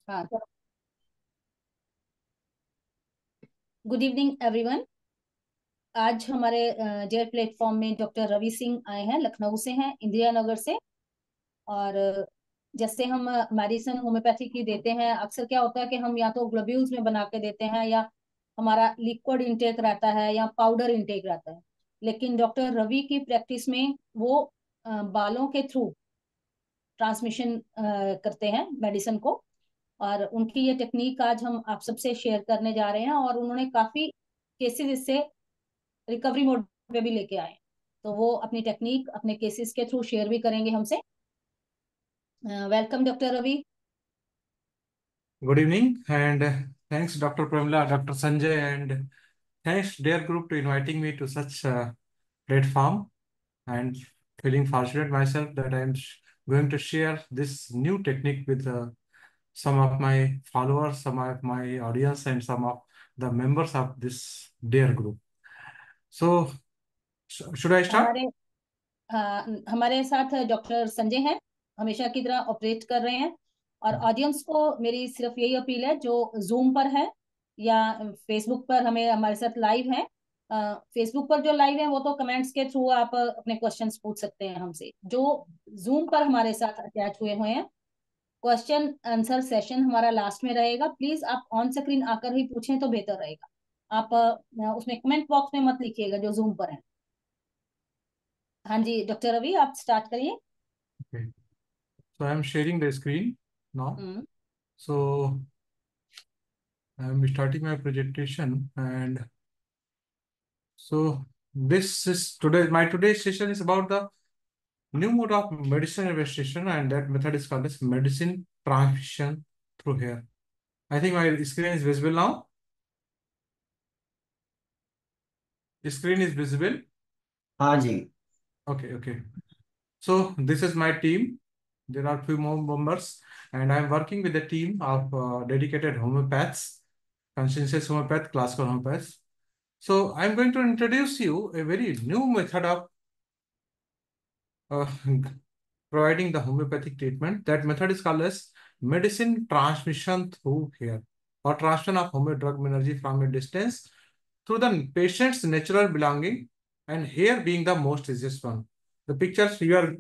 हाँ, good evening everyone. आज हमारे जेल प्लेटफॉर्म में डॉक्टर रवि सिंह आए हैं, लखनऊ से हैं, इंदिरा नगर से। और जैसे हम मेडिसिन होम्योपैथी की देते हैं, अक्सर क्या होता है कि हम या तो ग्लोब्यूल्स में बना के देते हैं, या हमारा लिक्विड इंटेक रहता है, या पाउडर इंटेक रहता है। लेकिन डॉक्टर रवि की प्रैक्टिस में वो बालों के थ्रू ट्रांसमिशन करते हैं मेडिसिन को। और उनकी ये टेक्निक आज हम आप सबसे शेयर करने जा रहे हैं, और उन्होंने काफी केसेस इससे रिकवरी मोड पे भी लेके आए हैं। तो वो अपनी टेक्निक अपने केसेस के थ्रू शेयर भी करेंगे हमसे। Welcome doctor Ravi. Good evening, and thanks, Dr. Pramila, Dr. Sanjay, and thanks, dear group, to inviting me to such a platform. And feeling fortunate myself that going to share this new technique with some of my followers, some of my audience, and some of the members of this dear group. So, should I start? हमारे हमारे साथ doctor Sanjay हैं, हमेशा की तरह operate कर रहे हैं। और ऑडियंस को मेरी सिर्फ यही अपील है, जो जूम पर है या फेसबुक पर हमें हमारे साथ लाइव है। फेसबुक पर जो लाइव है वो तो कमेंट्स के थ्रू आप अपने क्वेश्चंस पूछ सकते हैं हमसे। जो जूम पर हमारे साथ अटैच हुए हुए हैं, क्वेश्चन आंसर सेशन हमारा लास्ट में रहेगा। प्लीज आप ऑन स्क्रीन आकर ही पूछें तो बेहतर रहेगा। आप उसमें कमेंट बॉक्स में मत लिखिएगा जो जूम पर है। हाँ जी डॉक्टर रवि, आप स्टार्ट करिए। Okay. So, I am sharing the screen now. Hmm. So, I am starting my presentation, and so this is my today's session is about the new mode of medicine investigation, and that method is called as medicine transmission through hair. I think my screen is visible now. The screen is visible. हाँ जी। Okay, okay. So this is my team. There are few more members, and I'm working with a team of dedicated homeopaths, conscientious homeopath, classical homeopaths. So I'm going to introduce you a very new method of uh, providing the homeopathic treatment. That method is called as medicine transmission through hair, or transmission of homeopathic drug energy from a distance through the patient's natural belonging, and hair being the most easiest one. The pictures you are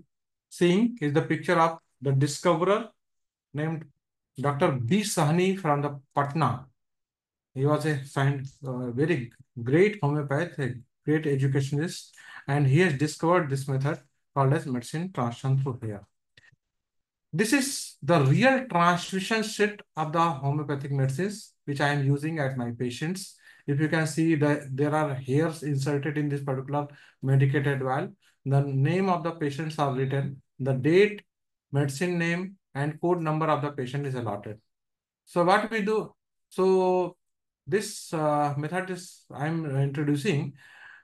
seeing is the picture of the discoverer named Dr. B. Sahni from the Patna. He was a very great homeopath, a great educationist, and he has discovered this method called as medicine transmission through hair. This is the real transmission set of the homeopathic medicines which I am using at my patients. If you can see that there are hairs inserted in this particular medicated vial, the name of the patients are written, the date, medicine name, and code number of the patient is allotted. So what we do, so this method is I'm introducing.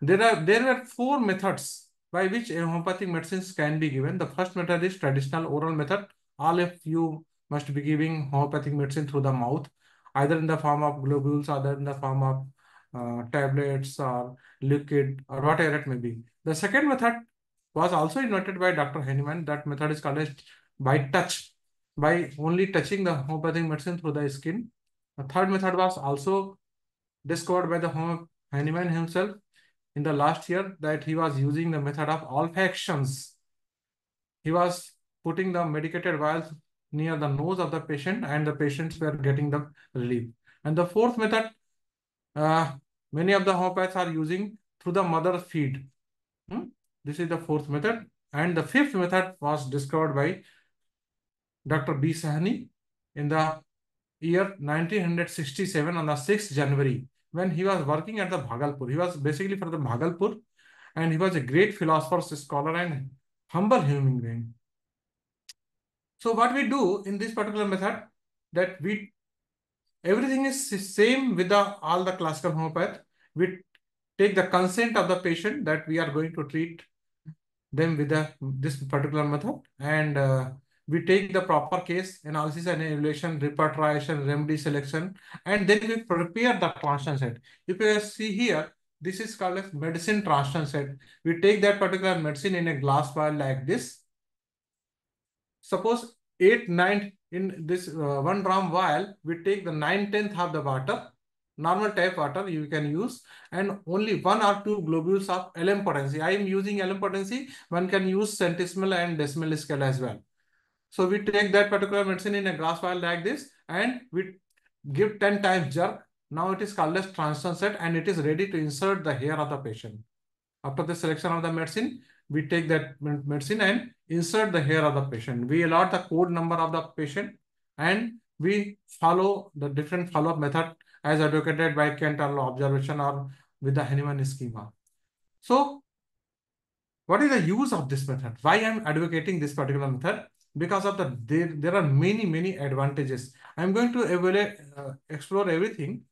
There were four methods by which homeopathic medicines can be given. The first method is traditional oral method. All of you must be giving homeopathic medicine through the mouth, either in the form of globules, either in the form of tablets or liquid or whatever it may be. The second method was also invented by Dr. Henneman. That method is called as by touch, by only touching the homeopathic medicine through the skin. The third method was also discovered by the Henneman himself in the last year, that he was using the method of olfactions. He was putting the medicated vials near the nose of the patient, and the patients were getting the relief. And the fourth method, uh, many of the homeopaths are using through the mother feed. This is the fourth method. And the fifth method was discovered by Dr. B. Sahni in the year 1967 on the 6th January, when he was working at the Bhagalpur. He was basically from the Bhagalpur, and he was a great philosopher, scholar, and humble human being. So what we do in this particular method, that everything is same with all the classical homeopath. We take the consent of the patient that we are going to treat them with this particular method, and we take the proper case analysis and evaluation, repatriation, remedy selection, and then we prepare the transmission set. If you see here, this is called as medicine transmission set. We take that particular medicine in a glass vial like this. Suppose 8, 9 in this 1 gram vial, we take the 9/10 of the water, normal tap water you can use, and only 1 or 2 globules of LM potency. I am using LM potency. One can use centesimal and decimal scale as well. So we take that particular medicine in a glass vial like this, and we give 10 times jerk. Now it is called as transition set, and it is ready to insert the hair of the patient. After the selection of the medicine, we take that medicine and insert the hair of the patient. We allot the code number of the patient, and we follow the different follow-up method as advocated by Kent-Arlo observation or with the Hahnemann schema. So what is the use of this method? Why I am advocating this particular method? Because of there are many advantages. I am going to evaluate, explore everything.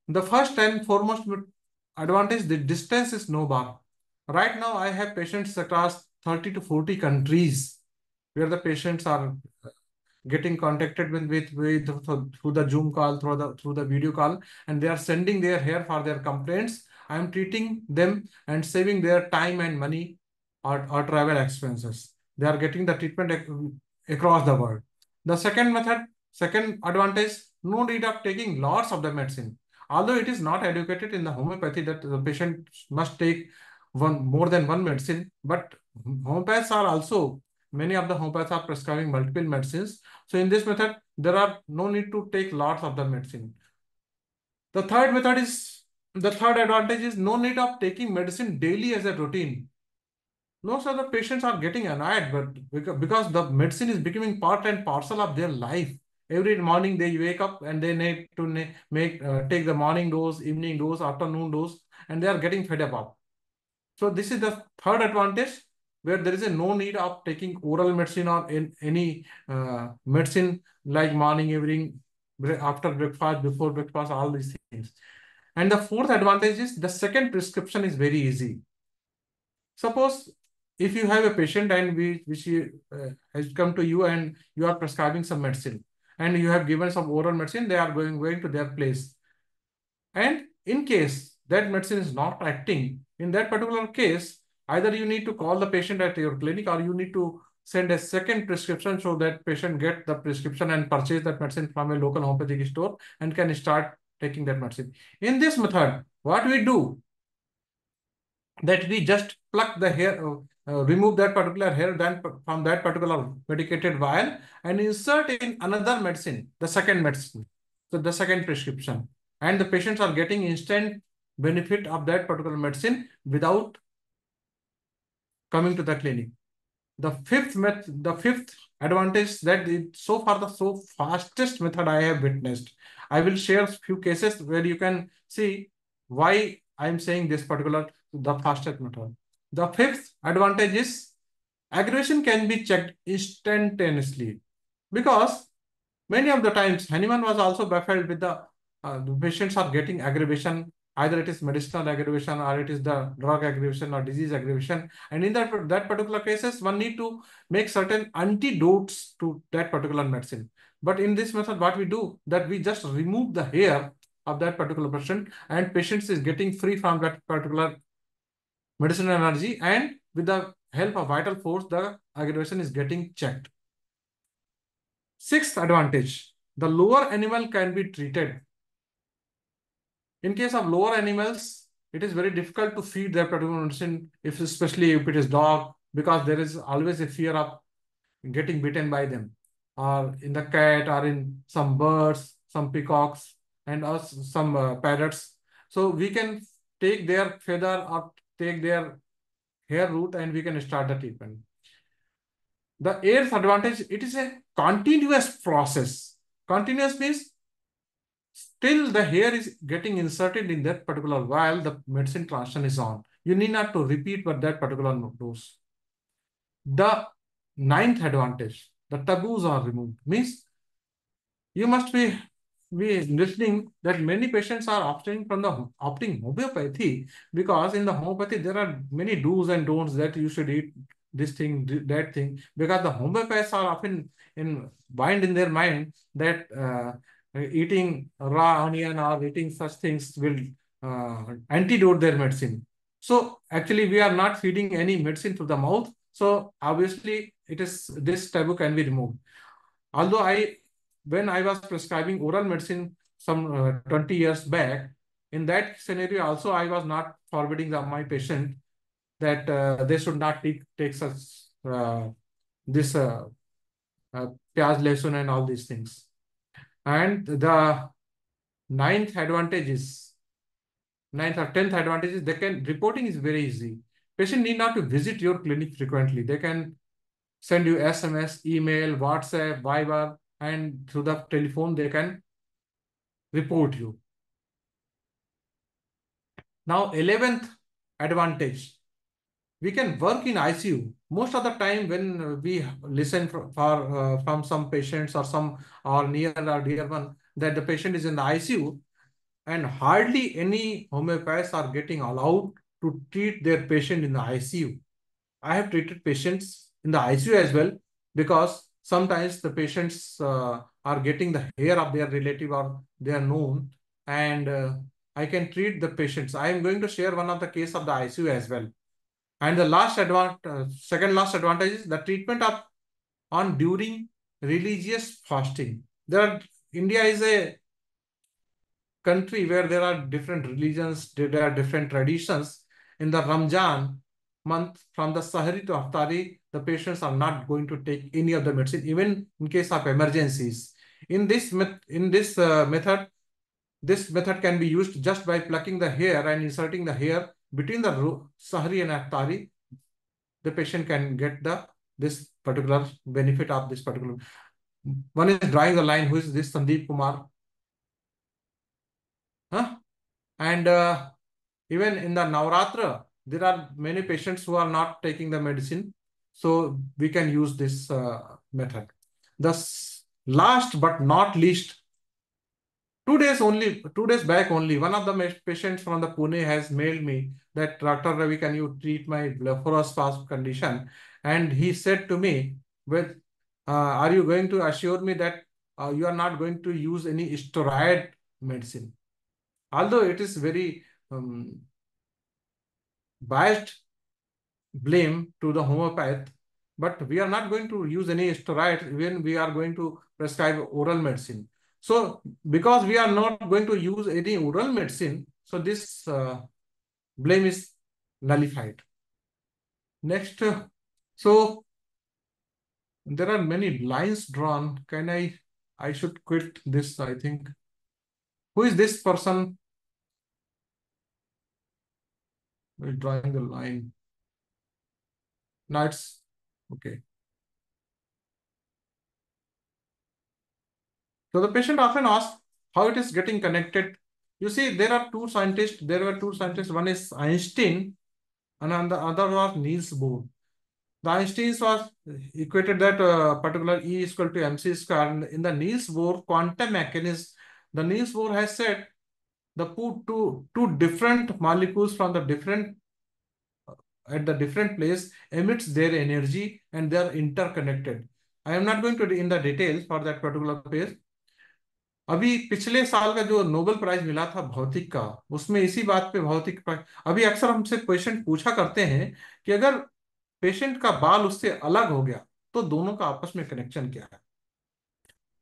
The first and foremost advantage, the distance is no bar. Right now, I have patients across 30 to 40 countries where the patients are getting contacted with through the Zoom call, through the video call, and they are sending their hair for their complaints. I am treating them and saving their time and money or travel expenses. They are getting the treatment across the world. The second advantage, no need of taking lots of the medicine. Although it is not educated in the homeopathy that the patient must take more than one medicine, but homeopaths are also, many of the homeopaths are prescribing multiple medicines. So in this method, there are no need to take lots of the medicine. The third advantage is no need of taking medicine daily as a routine. Most of the patients are getting annoyed, but because the medicine is becoming part and parcel of their life. Every morning they wake up and they need to take the morning dose, evening dose, afternoon dose, and they are getting fed up. So this is the third advantage, where there is a no need of taking oral medicine or any medicine like morning, evening, after breakfast, before breakfast, all these things. And the fourth advantage is the second prescription is very easy. Suppose if you have a patient and which has come to you and you are prescribing some medicine and you have given some oral medicine, they are going to their place. And in case that medicine is not acting, in that particular case, either you need to call the patient at your clinic or you need to send a second prescription so that patient get the prescription and purchase that medicine from a local homeopathic store and can start taking that medicine. In this method, what we do, that we just pluck the hair, remove that particular hair then from that particular medicated vial and insert in another medicine, the second medicine, so the second prescription. And the patients are getting instant benefit of that particular medicine without coming to the clinic. The fifth advantage, that so far the fastest method I have witnessed. I will share a few cases where you can see why I am saying this particular the fastest method. The fifth advantage is aggravation can be checked instantaneously, because many of the times Hahnemann was also baffled with the patients are getting aggravation. Either it is medicinal aggravation or it is the drug aggravation or disease aggravation. And in that particular cases, one need to make certain antidotes to that particular medicine. But in this method, what we do, that we just remove the hair of that particular patient and patient is getting free from that particular medicinal energy, and with the help of vital force, the aggravation is getting checked. Sixth advantage, the lower animal can be treated. In case of lower animals, it is very difficult to feed their particular medicine, especially if it is dog, because there is always a fear of getting bitten by them, or in the cat, or in some birds, some peacocks, and also some parrots. So we can take their feather or take their hair root and we can start the treatment. The eighth advantage, it is a continuous process. Continuous means still the hair is getting inserted in that particular vial, the medicine transition is on. You need not to repeat for that particular dose. The ninth advantage, the taboos are removed. Means you must be listening that many patients are opting homeopathy, because in the homeopathy there are many do's and don'ts, that you should eat this thing, that thing, because the homeopaths are often bind in their mind that eating raw onion or eating such things will antidote their medicine. So actually we are not feeding any medicine to the mouth. So obviously this taboo can be removed. Although when I was prescribing oral medicine some 20 years back, in that scenario also I was not forbidding my patient that they should not take such this pyaz lesun and all these things. And the ninth advantage is ninth or tenth advantage is they can reporting is very easy. Patient need not to visit your clinic frequently. They can send you SMS, email, WhatsApp, Viber, and through the telephone they can report you. Now, 11th advantage, we can work in ICU. Most of the time when we listen from some patients or some or near or dear one that the patient is in the ICU, and hardly any homeopaths are getting allowed to treat their patient in the ICU. I have treated patients in the ICU as well, because sometimes the patients are getting the hair of their relative or they are known, and I can treat the patients. I am going to share one of the case of the ICU as well. And the second last advantage is the treatment of on during religious fasting. India is a country where there are different religions, there are different traditions. In the Ramjan month, from the Sahari to Aftari, the patients are not going to take any of the medicine, even in case of emergencies. In this method, this method can be used just by plucking the hair and inserting the hair between the Sahari and Aftari. The patient can get this particular benefit of this particular. One is drawing the line. Who is this? Sandeep Kumar. Huh? And even in the Navratra, there are many patients who are not taking the medicine. So we can use this method. Last but not least, 2 days back only, one of the patients from the Pune has mailed me that, Dr. Ravi, can you treat my blepharospasm condition? And he said to me, well, are you going to assure me that you are not going to use any steroid medicine? Although it is very biased blame to the homeopath, but we are not going to use any steroids when we are going to prescribe oral medicine. So because we are not going to use any oral medicine, so this blame is nullified. Next, so there are many lines drawn. I should quit this, I think. Who is this person drawing the line? No, it's okay. So the patient often asks how it is getting connected. You see, there were two scientists. One is Einstein, and the other was Niels Bohr. The Einstein was equated that particular E is equal to mc square. And in the Niels Bohr quantum mechanism, the Niels Bohr has said the two different molecules from the different at the different place emits their energy and they are interconnected. I am not going to in the details for that particular page. अभी पिछले साल का जो Nobel prize मिला था भौतिक का, उसमें इसी बात पे भौतिक प्राइज, अभी अक्सर हमसे पेशेंट पूछा करते हैं कि अगर पेशेंट का बाल उससे अलग हो गया तो दोनों का आपस में कनेक्शन क्या है।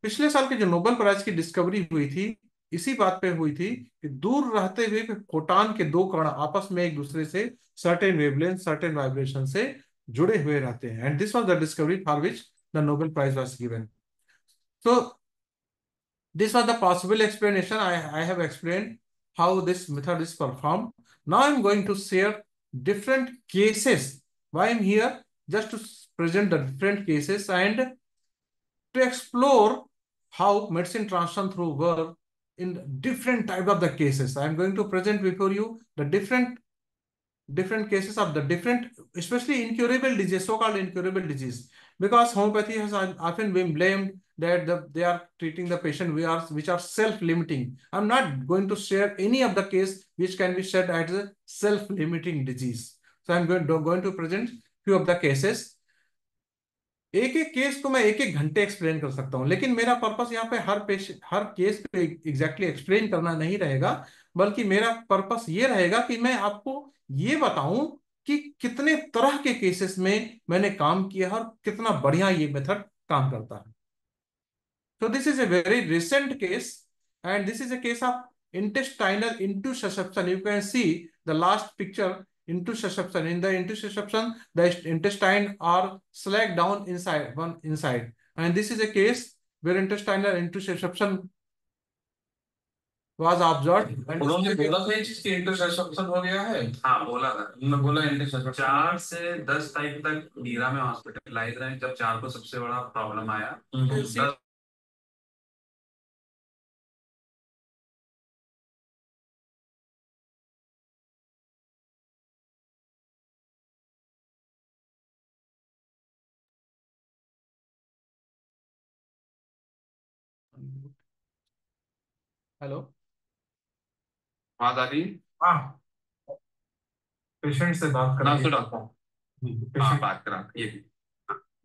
पिछले साल की जो नोबेल प्राइज की डिस्कवरी हुई थी, इसी बात पे हुई थी कि दूर रहते हुए फोटॉन के दो कण आपस में एक दूसरे से सर्टेन वेवलेंथ सर्टेन वाइब्रेशन से जुड़े हुए रहते हैं, and this was the discovery for which the Nobel prize was given. So this was the possible explanation. I have explained how this method is performed. Now I'm going to share different cases. Why I'm here? Just to present the different cases and to explore how medicine transition through work in different type of the cases. I'm going to present before you the different cases of the different, especially incurable disease, so-called incurable disease, because homeopathy has often been blamed that they are treating the patient which are self-limiting. I'm not going to share any of the case which can be said as a self-limiting disease. So I'm going to present few of the cases. एक एक case को मैं एक एक घंटे explain कर सकता हूं, लेकिन मेरा पर्पस यहाँ पे हर केस पे एग्जैक्टली एक्सप्लेन करना नहीं रहेगा, बल्कि मेरा पर्पस ये रहेगा कि मैं आपको ये बताऊं कि कितने तरह के केसेस में मैंने काम किया है और कितना बढ़िया ये मेथड काम करता है। So this is a very recent case, and this is a case of intestinal intussusception. You can see the last picture, intussusception. In the intussusception, the intestine are slacked down inside, one inside. And this is a case where intestinal intussusception was observed. And उन्होंने बोला था ये चीज की interception हो गया है। हाँ बोला था, उन्होंने बोला इंटरसेप्शन 4 से 10 तारीख तक मीरा में हॉस्पिटलाइज रहे, जब 4 को सबसे बड़ा प्रॉब्लम आया। हेलो, हाँ दादी। हाँ, पेशेंट से बात ना करेंगे। तो डॉक्टर, हाँ पेशेंट बात करा ये।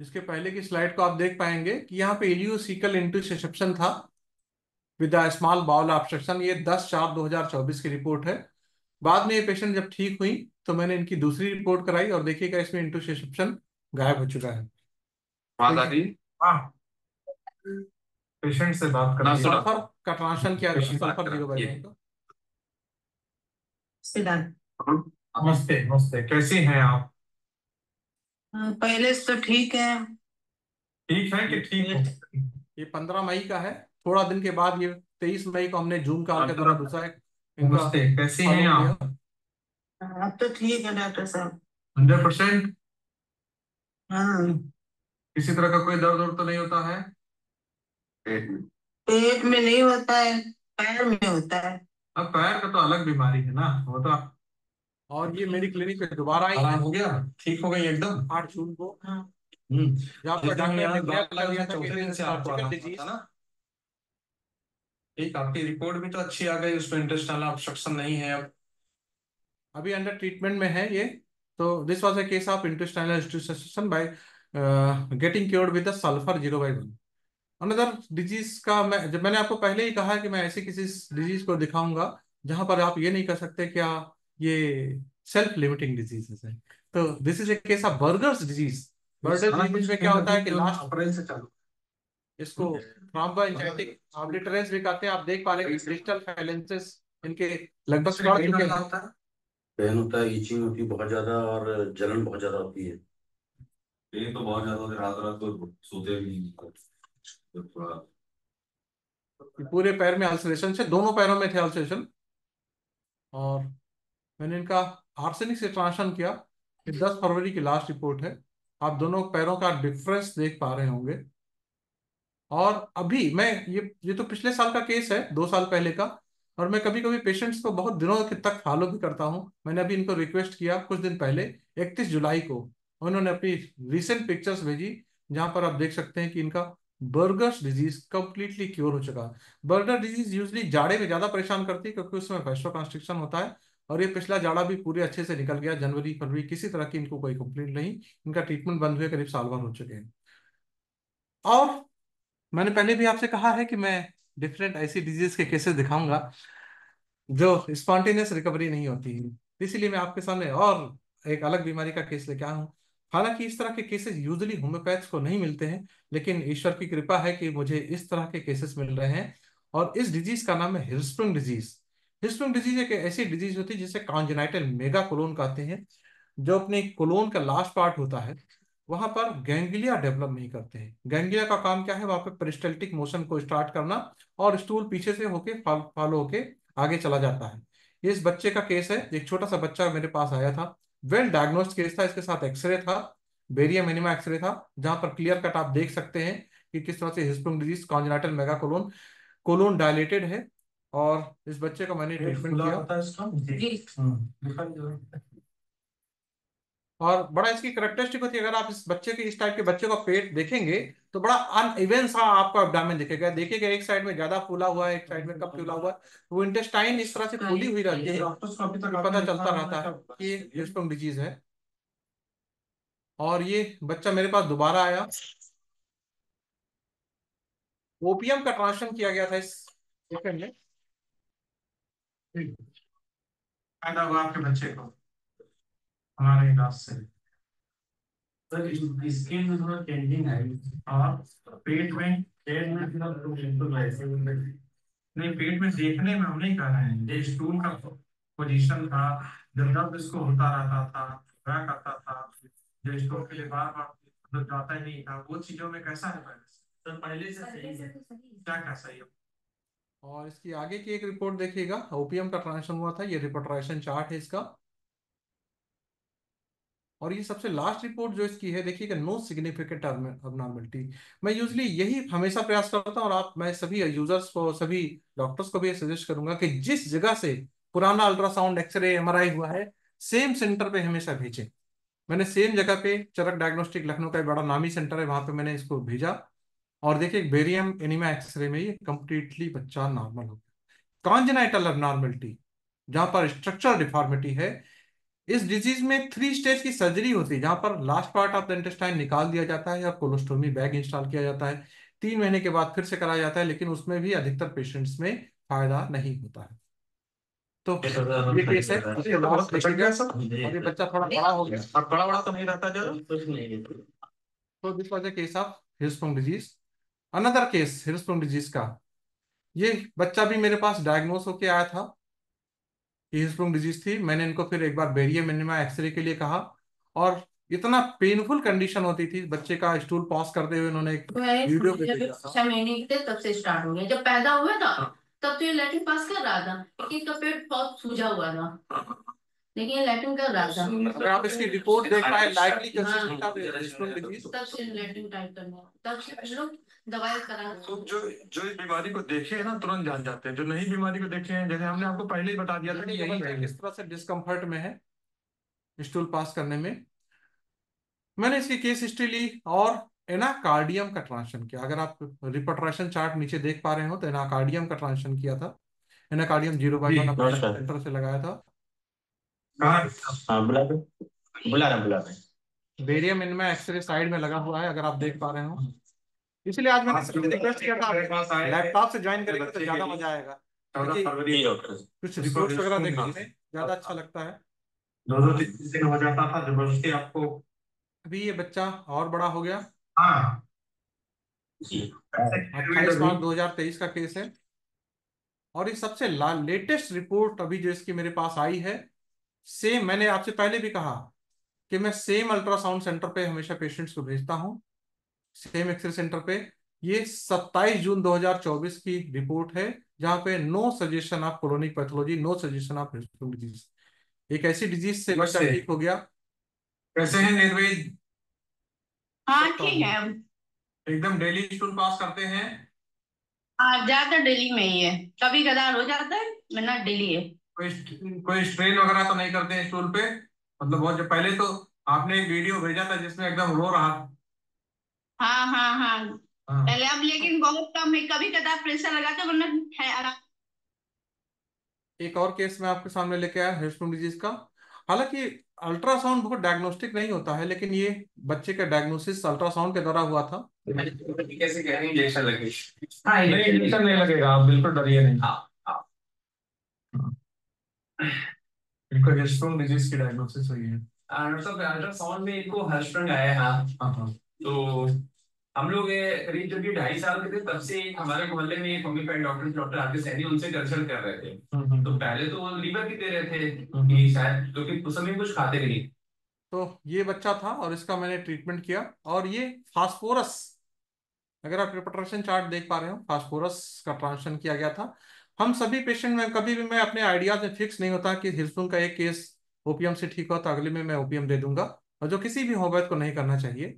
इसके पहले की स्लाइड को आप देख पाएंगे कि यहाँ पे इलियोसिकल इंटरसेप्शन था with a small bowel obstruction. ये 10/4/2024 की रिपोर्ट है। बाद में ये पेशेंट जब ठीक हुई तो मैंने इनकी दूसरी रिपोर्ट कराई और देखिएगा इसमें इंटरसेप्शन गायब हो चुका है। हाँ दादी। हाँ, पेशेंट से बात करेंगे। ना तो सल्फर का ट्रांसफर किया गया, सल्फर 0 का। नमस्ते, नमस्ते, कैसी हैं आप? पहले से तो ठीक है। ठीक है कि ठीक हो? ये 15 मई का है। थोड़ा दिन के बाद ये 23 मई को हमने जूम कॉल के द्वारा दूसरा इनका नमस्ते, कैसी हैं follow आप? लिया। अब तो ठीक है डॉक्टर साहब। 100%? हाँ, किसी तरह का कोई दर्द वर्द तो नहीं होता है? पेट में। पेट में नहीं होता है, पैर में होता है। अब पैर का तो अलग बीमारी है ना, वो तो। और ये मेरी क्लिनिक पे दोबारा आई आराम हो गया, ठीक हो गई एकदम। 8 जून को। हाँ, जहाँ पर डॉक्टर ने यहाँ declare लग कर दिया गया, था चौथे कि दिन से आपको सर्जिकल आराम डिजीज। था ना। ठीक, आपकी रिपोर्ट भी तो अच्छी आ गई, उसमें इंटेस्टाइनल ऑब्स्ट्रक्शन नहीं है अब। अभी अंडर ट्रीटमेंट में है ये। तो this was a case of intestinal interception by getting cured with the sulphur 0/1। Another disease का मैं, जब मैंने आपको पहले ही कहा कि मैं ऐसी किसी डिजीज को दिखाऊंगा जहां पर आप ये नहीं कर सकते क्या ये सेल्फ लिमिटिंग डिजीजेस है। तो this is a case of burgers disease. Burgers disease में क्या होता है कि लास्ट अप्रैल से चालू। इसको थ्रोम्बोइलेटिक ऑब्लिटरेंस भी कहते हैं। आप देख पा रहे हैं डिजिटल फाइलेंसेस इनके लगभग सड़ चुके हैं। पेन होता है, इचिंग होती है बहुत ज्यादा और जलन बहुत ज्यादा होती है। पेन तो बहुत ज्यादा होता है, रात रात को सोते भी नहीं, तो थोड़ा। ये पूरे पैर में अल्सरेशन से, दोनों पैरों में थे अल्सरेशन। और मैंने इनका आर्सेनिक से ट्रांसफर किया। ये 10 फरवरी की लास्ट रिपोर्ट है। आप दोनों पैरों का डिफरेंस देख पा रहे होंगे। और अभी मैं ये तो पिछले साल का केस है, 2 साल पहले का। और मैं कभी कभी पेशेंट्स को बहुत दिनों तक फॉलो भी करता हूँ। मैंने अभी इनको रिक्वेस्ट किया कुछ दिन पहले, 31 जुलाई को उन्होंने अपनी रिसेंट पिक्चर्स भेजी जहां पर आप देख सकते हैं कि इनका बर्गर्स डिजीज कंप्लीटली क्योर हो चुका है। बर्गर डिजीज यूजली जाड़े में ज्यादा परेशान करती है क्योंकि उसमें वास्कुलर कंस्ट्रिक्शन होता है। और ये पिछला जाड़ा भी पूरे अच्छे से निकल गया, जनवरी फरवरी किसी तरह की इनको कोई कंप्लेंट नहीं। इनका ट्रीटमेंट बंद हुए करीब साल भर हो चुके हैं। और मैंने पहले भी आपसे कहा है कि मैं डिफरेंट ऐसी डिजीज के केसेस दिखाऊंगा जो स्पॉन्टेनियस रिकवरी नहीं होती है। इसीलिए मैं आपके सामने और एक अलग बीमारी का केस लेके आया हूँ। हालांकि इस तरह के केसेस यूजुअली होम्योपैथ्स को नहीं मिलते हैं, लेकिन ईश्वर की कृपा है कि मुझे इस तरह के केसेस मिल रहे हैं। और इस डिजीज का नाम है हिर्स्प्रिंग डिजीज। हिर्स्प्रिंग डिजीज एक ऐसी डिजीज होती है जिसे कॉन्जेनाइटल मेगा कोलोन कहते हैं। जो अपने कोलोन का लास्ट पार्ट होता है वहां पर गैंग्लिया डेवलप नहीं करते हैं। गैंग्लिया का काम क्या है, वहां पे पेरिस्टल्टिक मोशन को स्टार्ट करना और स्टूल पीछे से होके फॉलो होके आगे चला जाता है। ये इस बच्चे का केस है। एक छोटा सा बच्चा मेरे पास आया था, वेल डायग्नोस्ड केस था। इसके साथ एक्सरे था, बेरियम एनिमा एक्सरे था, जहां पर क्लियर कट आप देख सकते हैं कि किस तरह से Hirschsprung disease congenital megacolon, colon dilated है। और इस बच्चे का मैंने ट्रीटमेंट किया। और बड़ा इसकी करेक्टरिस्टिक होती है, अगर आप इस बच्चे के, इस टाइप के बच्चे का पेट देखेंगे तो बड़ा अनइवन सा आपको एब्डोमेन दिखेगा। देखिएगा एक साइड में ज्यादा फूला हुआ है, एक साइड में कम फूला हुआ है। वो इंटेस्टाइन इस तरह से फूली हुई रहती है, तो पता चलता रहता है कि ये हिस्टोन डिजीज है। और ये बच्चा मेरे पास दोबारा आया। ओपीएम का ट्रांसफर किया गया था इस सेकंड में। फायदा हुआ आपके बच्चे को हमारे इलाज से। सर स्किन में थोड़ा चेंजिंग है और पेट में पेट में बिल्कुल ऐसे नहीं, पेट में देखने में हम नहीं कर रहे हैं, ये स्टूल का पोजीशन था, जब जब इसको होता रहता था, क्या करता था, जो स्टूल के लिए बार बार मतलब जाता ही नहीं था, वो चीजों में कैसा है पहले से? तो पहले से सही है, क्या क्या सही है? और इसकी आगे की एक रिपोर्ट देखिएगा, ओपीएम का ट्रांसफर हुआ था, ये रिपोर्टराइजेशन चार्ट है इसका। और ये सबसे लास्ट रिपोर्ट जो इसकी है, देखिएगा, नो सिग्निफिकेंट अबनॉर्मलिटी। मैं यूजली यही हमेशा प्रयास करता हूँ, और मैं सभी यूजर्स को, सभी डॉक्टर्स को भी सजेस्ट करूंगा कि जिस जगह से पुराना अल्ट्रासाउंड, एक्सरे, एमआरआई हुआ है, सेम सेंटर पे हमेशा भेजें। मैंने सेम जगह पे, चरक डायग्नोस्टिक लखनऊ का एक बड़ा नामी सेंटर है, वहां पे मैंने इसको भेजा। और देखिए, बेरियम एनीमिया एक्सरे में ये कंप्लीटली बच्चा नॉर्मल हो गया। कॉन्जेनाइटल अबनॉर्मलिटी, जहां पर स्ट्रक्चरल डिफॉर्मिटी है, इस डिजीज में 3 स्टेज की सर्जरी होती है, जहां पर last part of the intestine निकाल दिया जाता है और कोलोस्टोमी बैग इंस्टॉल किया जाता है। 3 महीने के बाद फिर से कराया जाता है, लेकिन उसमें भी अधिकतर पेशेंट्स में फायदा नहीं होता है। तो ये केस है, इसके बाद देखिएगा, और ये बच्चा थोड़ा बड़ा हो गया और बड़ा बड़ा तो नहीं रहता जरा। तो this was a case of Hirschsprung disease. Another case Hirschsprung disease का, ये बच्चा भी मेरे पास डायग्नोस होके आया था, हिर्सुटुंग डिजीज थी। मैंने इनको फिर एक बार बेरियम एनीमिया एक्सरे के लिए कहा, और इतना पेनफुल कंडीशन होती थी, बच्चे का स्टूल पास करते हुए उन्होंने एक वीडियो पे भेजा था। 6 महीने के थे तब से स्टार्ट हो गया, जब पैदा हुआ था तब तो ये लैट्रिन पास कर रहा था, लेकिन इसका पेट बहुत सूजा हुआ था, लेकिन ये लैट्रिन कर रहा था। अगर आप इसकी रिपोर्ट देख पाए, likely consistent of Hirschsprung disease, तब से लैट्रिन टाइप करना, तब से हम लोग दवाई करा। तो जो जो इस बीमारी को देखे हैं ना, तुरंत जान जाते हैं। जो नई बीमारी को देखे हैं, जैसे हमने आपको पहले ही बता दिया था कि यही है, किस तरह से डिस्कम्फर्ट में है स्टूल पास करने में। मैंने इसकी केस हिस्ट्री ली और एनाकार्डियम का ट्रांसशन किया। अगर आप रिपोर्ट्रेशन चार्ट नीचे देख पा रहे हो, तो एनाकार्डियम का ट्रांसशन किया था। एनाकार्डियम 0/1 सेंटर से लगाया था। हाँ, बुला रहे। बेरियम इनमें एक्सरे साइड में लगा हुआ है, अगर आप देख पा रहे हो। इसलिए आज मैंने सबसे रिक्वेस्ट किया था, लैपटॉप से ज्वाइन करेंगे तो ज्यादा मजा आएगा, कुछ रिपोर्ट्स वगैरह देखने में ज्यादा अच्छा लगता है। 2-2 3 दिन हो जाता था जबरदस्ती आपको। अभी ये बच्चा और बड़ा हो गया। हाँ, 28 मार्च 2023 का केस है। और ये सबसे लेटेस्ट रिपोर्ट अभी जो इसकी मेरे पास आई है, सेम, मैंने आपसे पहले भी कहा कि मैं सेम अल्ट्रासाउंड सेंटर पे हमेशा पेशेंट्स को भेजता हूँ, सेम एक्सरे सेंटर पे। ये 27 जून 2024 की रिपोर्ट है, जहां पे no suggestion of colonic pathology, no suggestion of Hirschsprung disease. एक ऐसी डिजीज से बच्चा ठीक हो गया। कैसे हैं निर्वेद? हाँ ठीक है, एकदम डेली स्टूल पास करते हैं? हाँ ज्यादा डेली में ही है, कभी कदार हो जाता है, वरना डेली है। कोई कोई स्ट्रेन वगैरह तो नहीं करते हैं स्टूल पे? मतलब बहुत, जो पहले तो आपने एक वीडियो भेजा था जिसमें एकदम रो रहा। हाँ हाँ हाँ, हाँ। पहले अब लेकिन बहुत कम है, कभी कदार प्रेशर लगाते, वरना है आराम। एक और केस मैं आपके सामने लेके आया हिर्सुटुंग डिजीज का। हालांकि अल्ट्रासाउंड बहुत डायग्नोस्टिक नहीं होता है, लेकिन ये बच्चे का डायग्नोसिस अल्ट्रासाउंड के द्वारा हुआ था। कैसे कह रहे हैं इंजेक्शन लगे? हाँ, नहीं इंजेक्शन नहीं लगेगा, आप बिल्कुल डरिए नहीं। इनको हिर्सुटुंग डिजीज की डायग्नोसिस हुई है। मतलब अल्ट्रासाउंड में इनको हिर्सुटुंग आया है। हाँ। तो हम लोग करीब जब ये 2.5 साल के थे, तब से हमारे मोहल्ले में एक होम्योपैथ डॉक्टर आरके सैनी, उनसे कंसल्ट कर रहे थे। तो पहले तो वो लीवर की दे रहे थे कि शायद, क्योंकि उस समय कुछ खाते भी नहीं। तो ये बच्चा था और इसका मैंने ट्रीटमेंट किया। और ये फास्फोरस, अगर आप रिपोर्टेशन चार्ट देख पा रहे हो, फास्फोरस का ट्रांसशन किया गया था। हम सभी पेशेंट में, कभी भी मैं अपने आइडियाज में फिक्स नहीं होता कि हिर्सुटुंग का एक केस ओपीएम से ठीक हो तो अगले में मैं ओपीएम दे दूंगा, और जो किसी भी होम्योपैथ को नहीं करना चाहिए।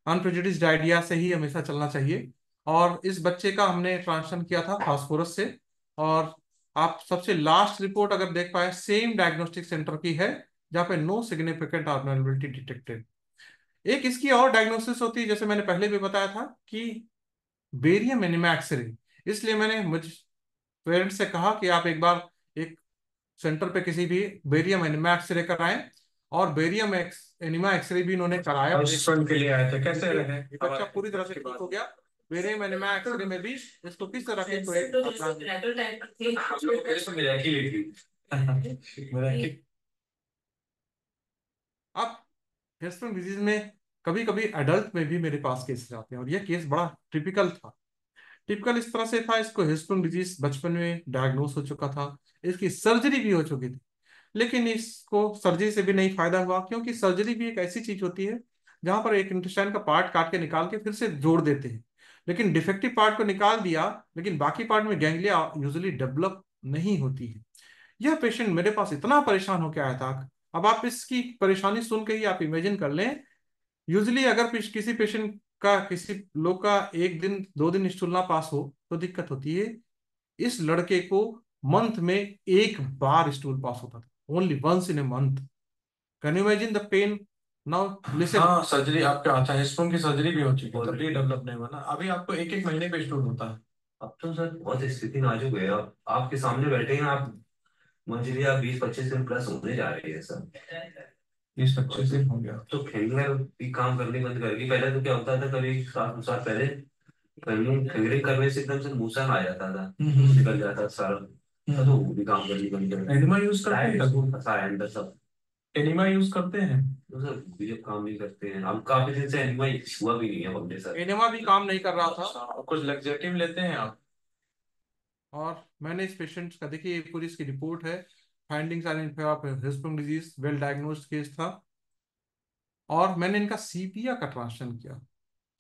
अनप्रेजुडिस्ड आइडिया से ही हमेशा चलना चाहिए। और इस बच्चे का हमने ट्रांसफर किया था फास्फोरस से। और आप सबसे लास्ट रिपोर्ट अगर देख पाए, सेम डायग्नोस्टिक सेंटर की है, जहाँ पे नो सिग्निफिकेंट abnormality डिटेक्टेड। एक इसकी और डायग्नोसिस होती है, जैसे मैंने पहले भी बताया था, कि बेरियम एनीमिया एक्सरे। इसलिए मैंने मुझ पेरेंट्स से कहा कि आप एक बार एक सेंटर पे किसी भी बेरियम एनीमिया एक्सरे कराएं। और बेरियम एनीमिया एक्सरे भी इन्होंने कराया, के लिए आए थे, कैसे रहे? ये बच्चा पूरी तरह से ठीक हो गया। बेरियम एनीमिया एक्सरे में भी इसको किस तरह के अब हिर्सुटुंग डिजीज में कभी कभी एडल्ट में भी मेरे पास केसेस आते हैं, और यह केस बड़ा टिपिकल था। टिपिकल इस तरह से था, इसको हिस्टोन डिजीज बचपन में डायग्नोस हो चुका था, इसकी सर्जरी भी हो चुकी थी, लेकिन इसको सर्जरी से भी नहीं फायदा हुआ, क्योंकि सर्जरी भी एक ऐसी चीज होती है जहां पर एक इंटेस्टाइन का पार्ट काट के निकाल के फिर से जोड़ देते हैं, लेकिन डिफेक्टिव पार्ट को निकाल दिया, लेकिन बाकी पार्ट में गैंग्लिया यूजुअली डेवलप नहीं होती है। यह पेशेंट मेरे पास इतना परेशान होकर आया था। अब आप इसकी परेशानी सुन के ही आप इमेजिन कर लें, यूजुअली अगर किसी पेशेंट का, किसी लोग का एक दिन 2 दिन स्टूल ना पास हो तो दिक्कत होती है। इस लड़के को मंथ में एक बार स्टूल पास होता था, only once in a month. Can you imagine the pain? Now listen. हाँ, सर्जरी आपका अच्छा हिस्टोन की सर्जरी भी हो चुकी है, तब भी डेवलप नहीं हुआ ना। अभी आपको एक एक महीने पे स्टोर होता है। अब तो सर बहुत स्थिति नाजुक है। अब आपके सामने बैठे हैं आप, मंजिलिया 20-25 दिन प्लस होने जा रही है सर। 20-25 दिन हो गया। तो फिंगर भी काम करनी बंद कर गई। पहले तो क्या होता था, कभी 7 साल पहले फिंगरिंग करने से एकदम से मूसन आ जाता था, निकल जाता था सारा। तो वो भी काम करनी बंद कर एनिमा यूज करते हैं? गई सब। एनिमा यूज करते हैं? तो सर वो भी अब काम नहीं करते हैं। हम काफी दिन से एनिमा हुआ भी नहीं है हमने सर। एनेमा भी काम नहीं कर रहा था। और कुछ लग्जेटिव लेते हैं आप? और मैंने इस पेशेंट का, देखिए ये पूरी इसकी रिपोर्ट है। Findings are in favour of histone disease, well diagnosed case था। और मैंने इनका सीपिया का ट्रांसलेशन किया।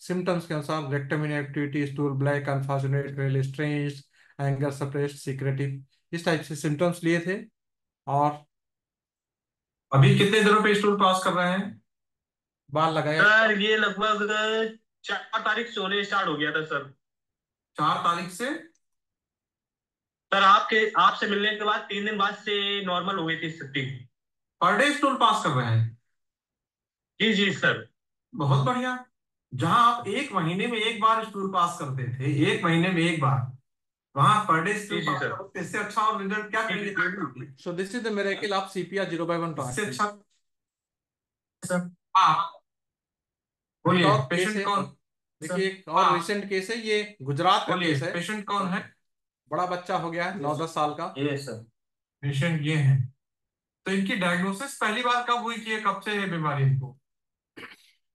सिम्टम्स के अनुसार rectum inactivity, stool black, unfortunate, well estranged, anger suppressed, secretive, इस टाइप से सिम्टम्स लिए थे। और अभी कितने दिनों पे स्टूल पास कर रहे हैं? बाल लगाए। सर ये लगभग 4 तारीख से होने स्टार्ट हो गया था सर। 4 तारीख से? सर आपसे मिलने के बाद 3 दिन बाद से नॉर्मल हो गई थी स्थिति। पर डे स्टूल पास कर रहे हैं? जी जी सर। बहुत बढ़िया। जहां आप एक महीने में एक बार स्टूल पास करते थे, एक महीने में एक बार, वहां पर डे स्टूल जी पास सर। करो, इससे अच्छा और रिजल्ट क्या करेंगे? So this is the miracle of sepia 0/1 इससे ट्रांसलेशन। अच्छा सर। हाँ, बोलिए। और केस पेशेंट है, कौन? देखिए एक और हाँ, रिसेंट केस है, ये गुजरात का बोलिए। केस है। पेशेंट कौन है? बड़ा बच्चा हो गया है, 9-10 साल का। ये सर। पेशेंट ये है। तो इनकी डायग्नोसिस पहली बार कब हुई कि ये कब से है बीमारी इनको?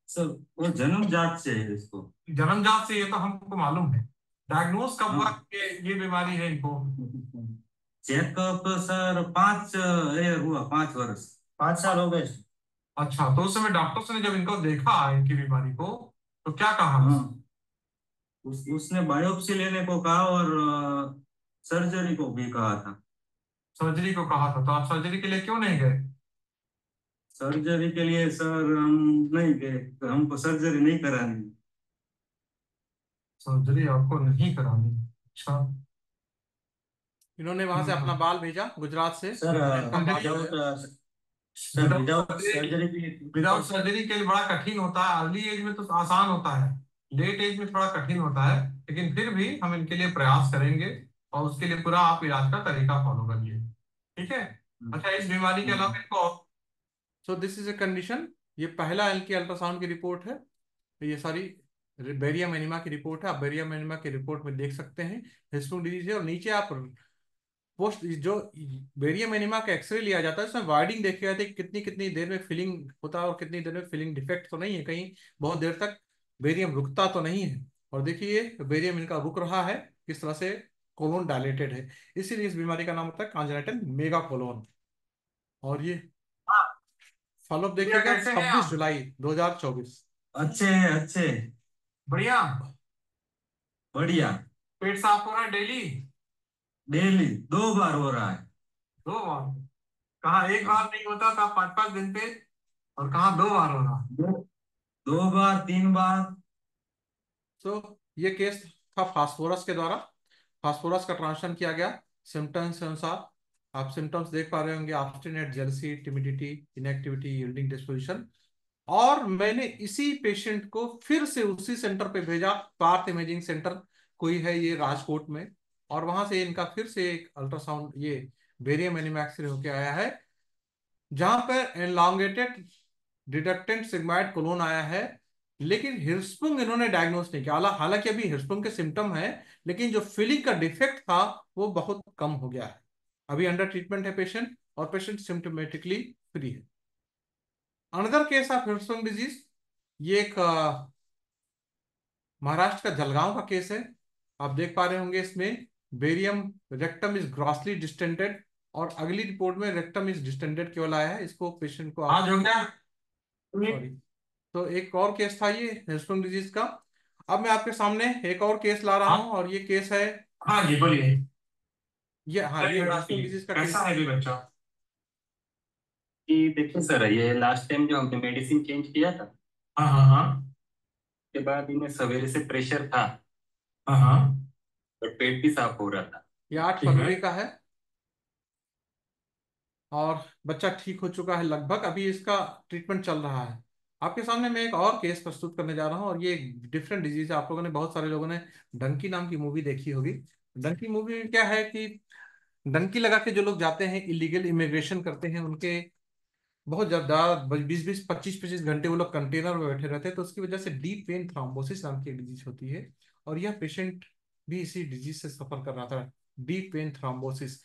सर वो जन्मजात से है इसको। जन्मजात से, ये तो हमको मालूम है। डायग्नोस कब हुआ कि ये बीमारी है इनको? चेकअप सर 5 वर्ष 5 साल हो गए। अच्छा, तो उस समय डॉक्टर्स ने जब इनको देखा, इनकी बीमारी को, तो क्या कहा? हाँ, उसने बायोप्सी लेने को कहा और सर्जरी को भी कहा था। सर्जरी को कहा था, तो आप सर्जरी के लिए क्यों नहीं गए? सर्जरी के लिए सर हम नहीं गए, तो हमको सर्जरी नहीं करानी। सर्जरी आपको नहीं करानी? अच्छा। इन्होंने वहां से अपना बाल भेजा गुजरात से। सर इनका बाल जो है, विदाउट सर्जरी भी विदाउट सर्जरी के लिए बड़ा कठिन होता है। अर्ली एज में तो आसान होता है, लेट एज में थोड़ा कठिन होता है, लेकिन फिर भी हम इनके लिए प्रयास करेंगे और उसके लिए पूरा आप इलाज का तरीका फॉलो करिए, ठीक है? अच्छा, इस बीमारी के अलावा इनको, सो दिस इज ए कंडीशन। ये पहला इनकी अल्ट्रासाउंड की रिपोर्ट है। ये सारी बेरियम एनीमा की रिपोर्ट है। आप बेरियम एनीमा की रिपोर्ट में देख सकते हैं हिस्टोन डिजीज है, और नीचे आप पोस्ट जो बेरियम एनीमा का एक्सरे लिया जाता है उसमें वाइडिंग देखे जाते हैं, कितनी कितनी देर में फिलिंग होता है और कितनी देर में फिलिंग डिफेक्ट तो नहीं है, कहीं बहुत देर तक बेरियम रुकता तो नहीं है। और देखिए बेरियम इनका रुक रहा है, किस तरह से कोलोन डायलेटेड है। इसीलिए इस बीमारी का नाम होता है कॉन्जेनिटल मेगा कोलोन। और ये फॉलोअप देखिएगा कैसे हैं आप? 26 जुलाई 2024। अच्छे हैं, अच्छे। बढ़िया। बढ़िया। पेट साफ हो रहा है डेली? डेली 2 बार हो रहा है। 2 बार? कहाँ एक बार नहीं होता था 5-5 दिन पे, और कहाँ 2 बार हो रहा? 2 बार 3 बार। तो ये केस था फास्फोरस के द्वारा। फास्फोरस का ट्रांसलेशन किया गया सिम्टम्स के अनुसार। आप सिम्टम्स देख पा रहे होंगे, obstinate jealousy, timidity, inactivity, yielding disposition. और मैंने इसी पेशेंट को फिर से उसी सेंटर पे भेजा, पार्थ इमेजिंग सेंटर कोई है ये राजकोट में, और वहां से इनका फिर से एक अल्ट्रासाउंड, ये बेरियम एनीमा एक्सरे होके आया है, जहां पर एनलॉन्गेटेड डिडक्टेंट सिग्माइड कोलोन आया है। लेकिन हिर्सपुंग इन्होंने डायग्नोस नहीं किया। हालांकि अभी हिर्सपुंग के सिम्टम है, लेकिन जो फिलिंग का डिफेक्ट था वो बहुत कम हो गया है। अभी अंडर ट्रीटमेंट है पेशेंट, और पेशेंट सिम्टोमेटिकली फ्री है। अनदर केस ऑफ हिर्सपुंग डिजीज, ये एक महाराष्ट्र का जलगांव का केस है। आप देख पा रहे होंगे इसमें barium rectum is grossly distended, और अगली रिपोर्ट में रेक्टम इज डिस्टेंडेड केवल आया है। इसको पेशेंट को आज हो गया। सॉरी। तो एक और केस था ये हेस्टोन डिजीज का। अब मैं आपके सामने एक और केस ला रहा हूं, और ये केस है, हाँ जी बोलिए। ये हाँ ये हेस्टोन डिजीज का केस कैसा है भी बच्चा? कि देखिए सर, ये लास्ट टाइम जो हमने मेडिसिन चेंज किया था, हाँ हाँ हाँ के बाद इन्हें सवेरे से प्रेशर था हाँ हाँ। और पेट भी साफ हो रहा था। ये 8 ठीक है। फरवरी का है, और बच्चा ठीक हो चुका है लगभग। अभी इसका ट्रीटमेंट चल रहा है। आपके सामने मैं एक और केस प्रस्तुत करने जा रहा हूँ, और ये एक डिफरेंट डिजीज है। आप लोगों ने, बहुत सारे लोगों ने डंकी नाम की मूवी देखी होगी। डंकी मूवी में क्या है कि डंकी लगा के जो लोग जाते हैं, इलीगल इमिग्रेशन करते हैं, उनके बहुत ज्यादा 20-25 25-25 घंटे वो लोग कंटेनर में बैठे रहते हैं। तो उसकी वजह से डीप वेन थ्रोम्बोसिस नाम की एक डिजीज होती है, और यह पेशेंट भी इसी डिजीज से सफर कर रहा था। डीप वेन थ्रोम्बोसिस,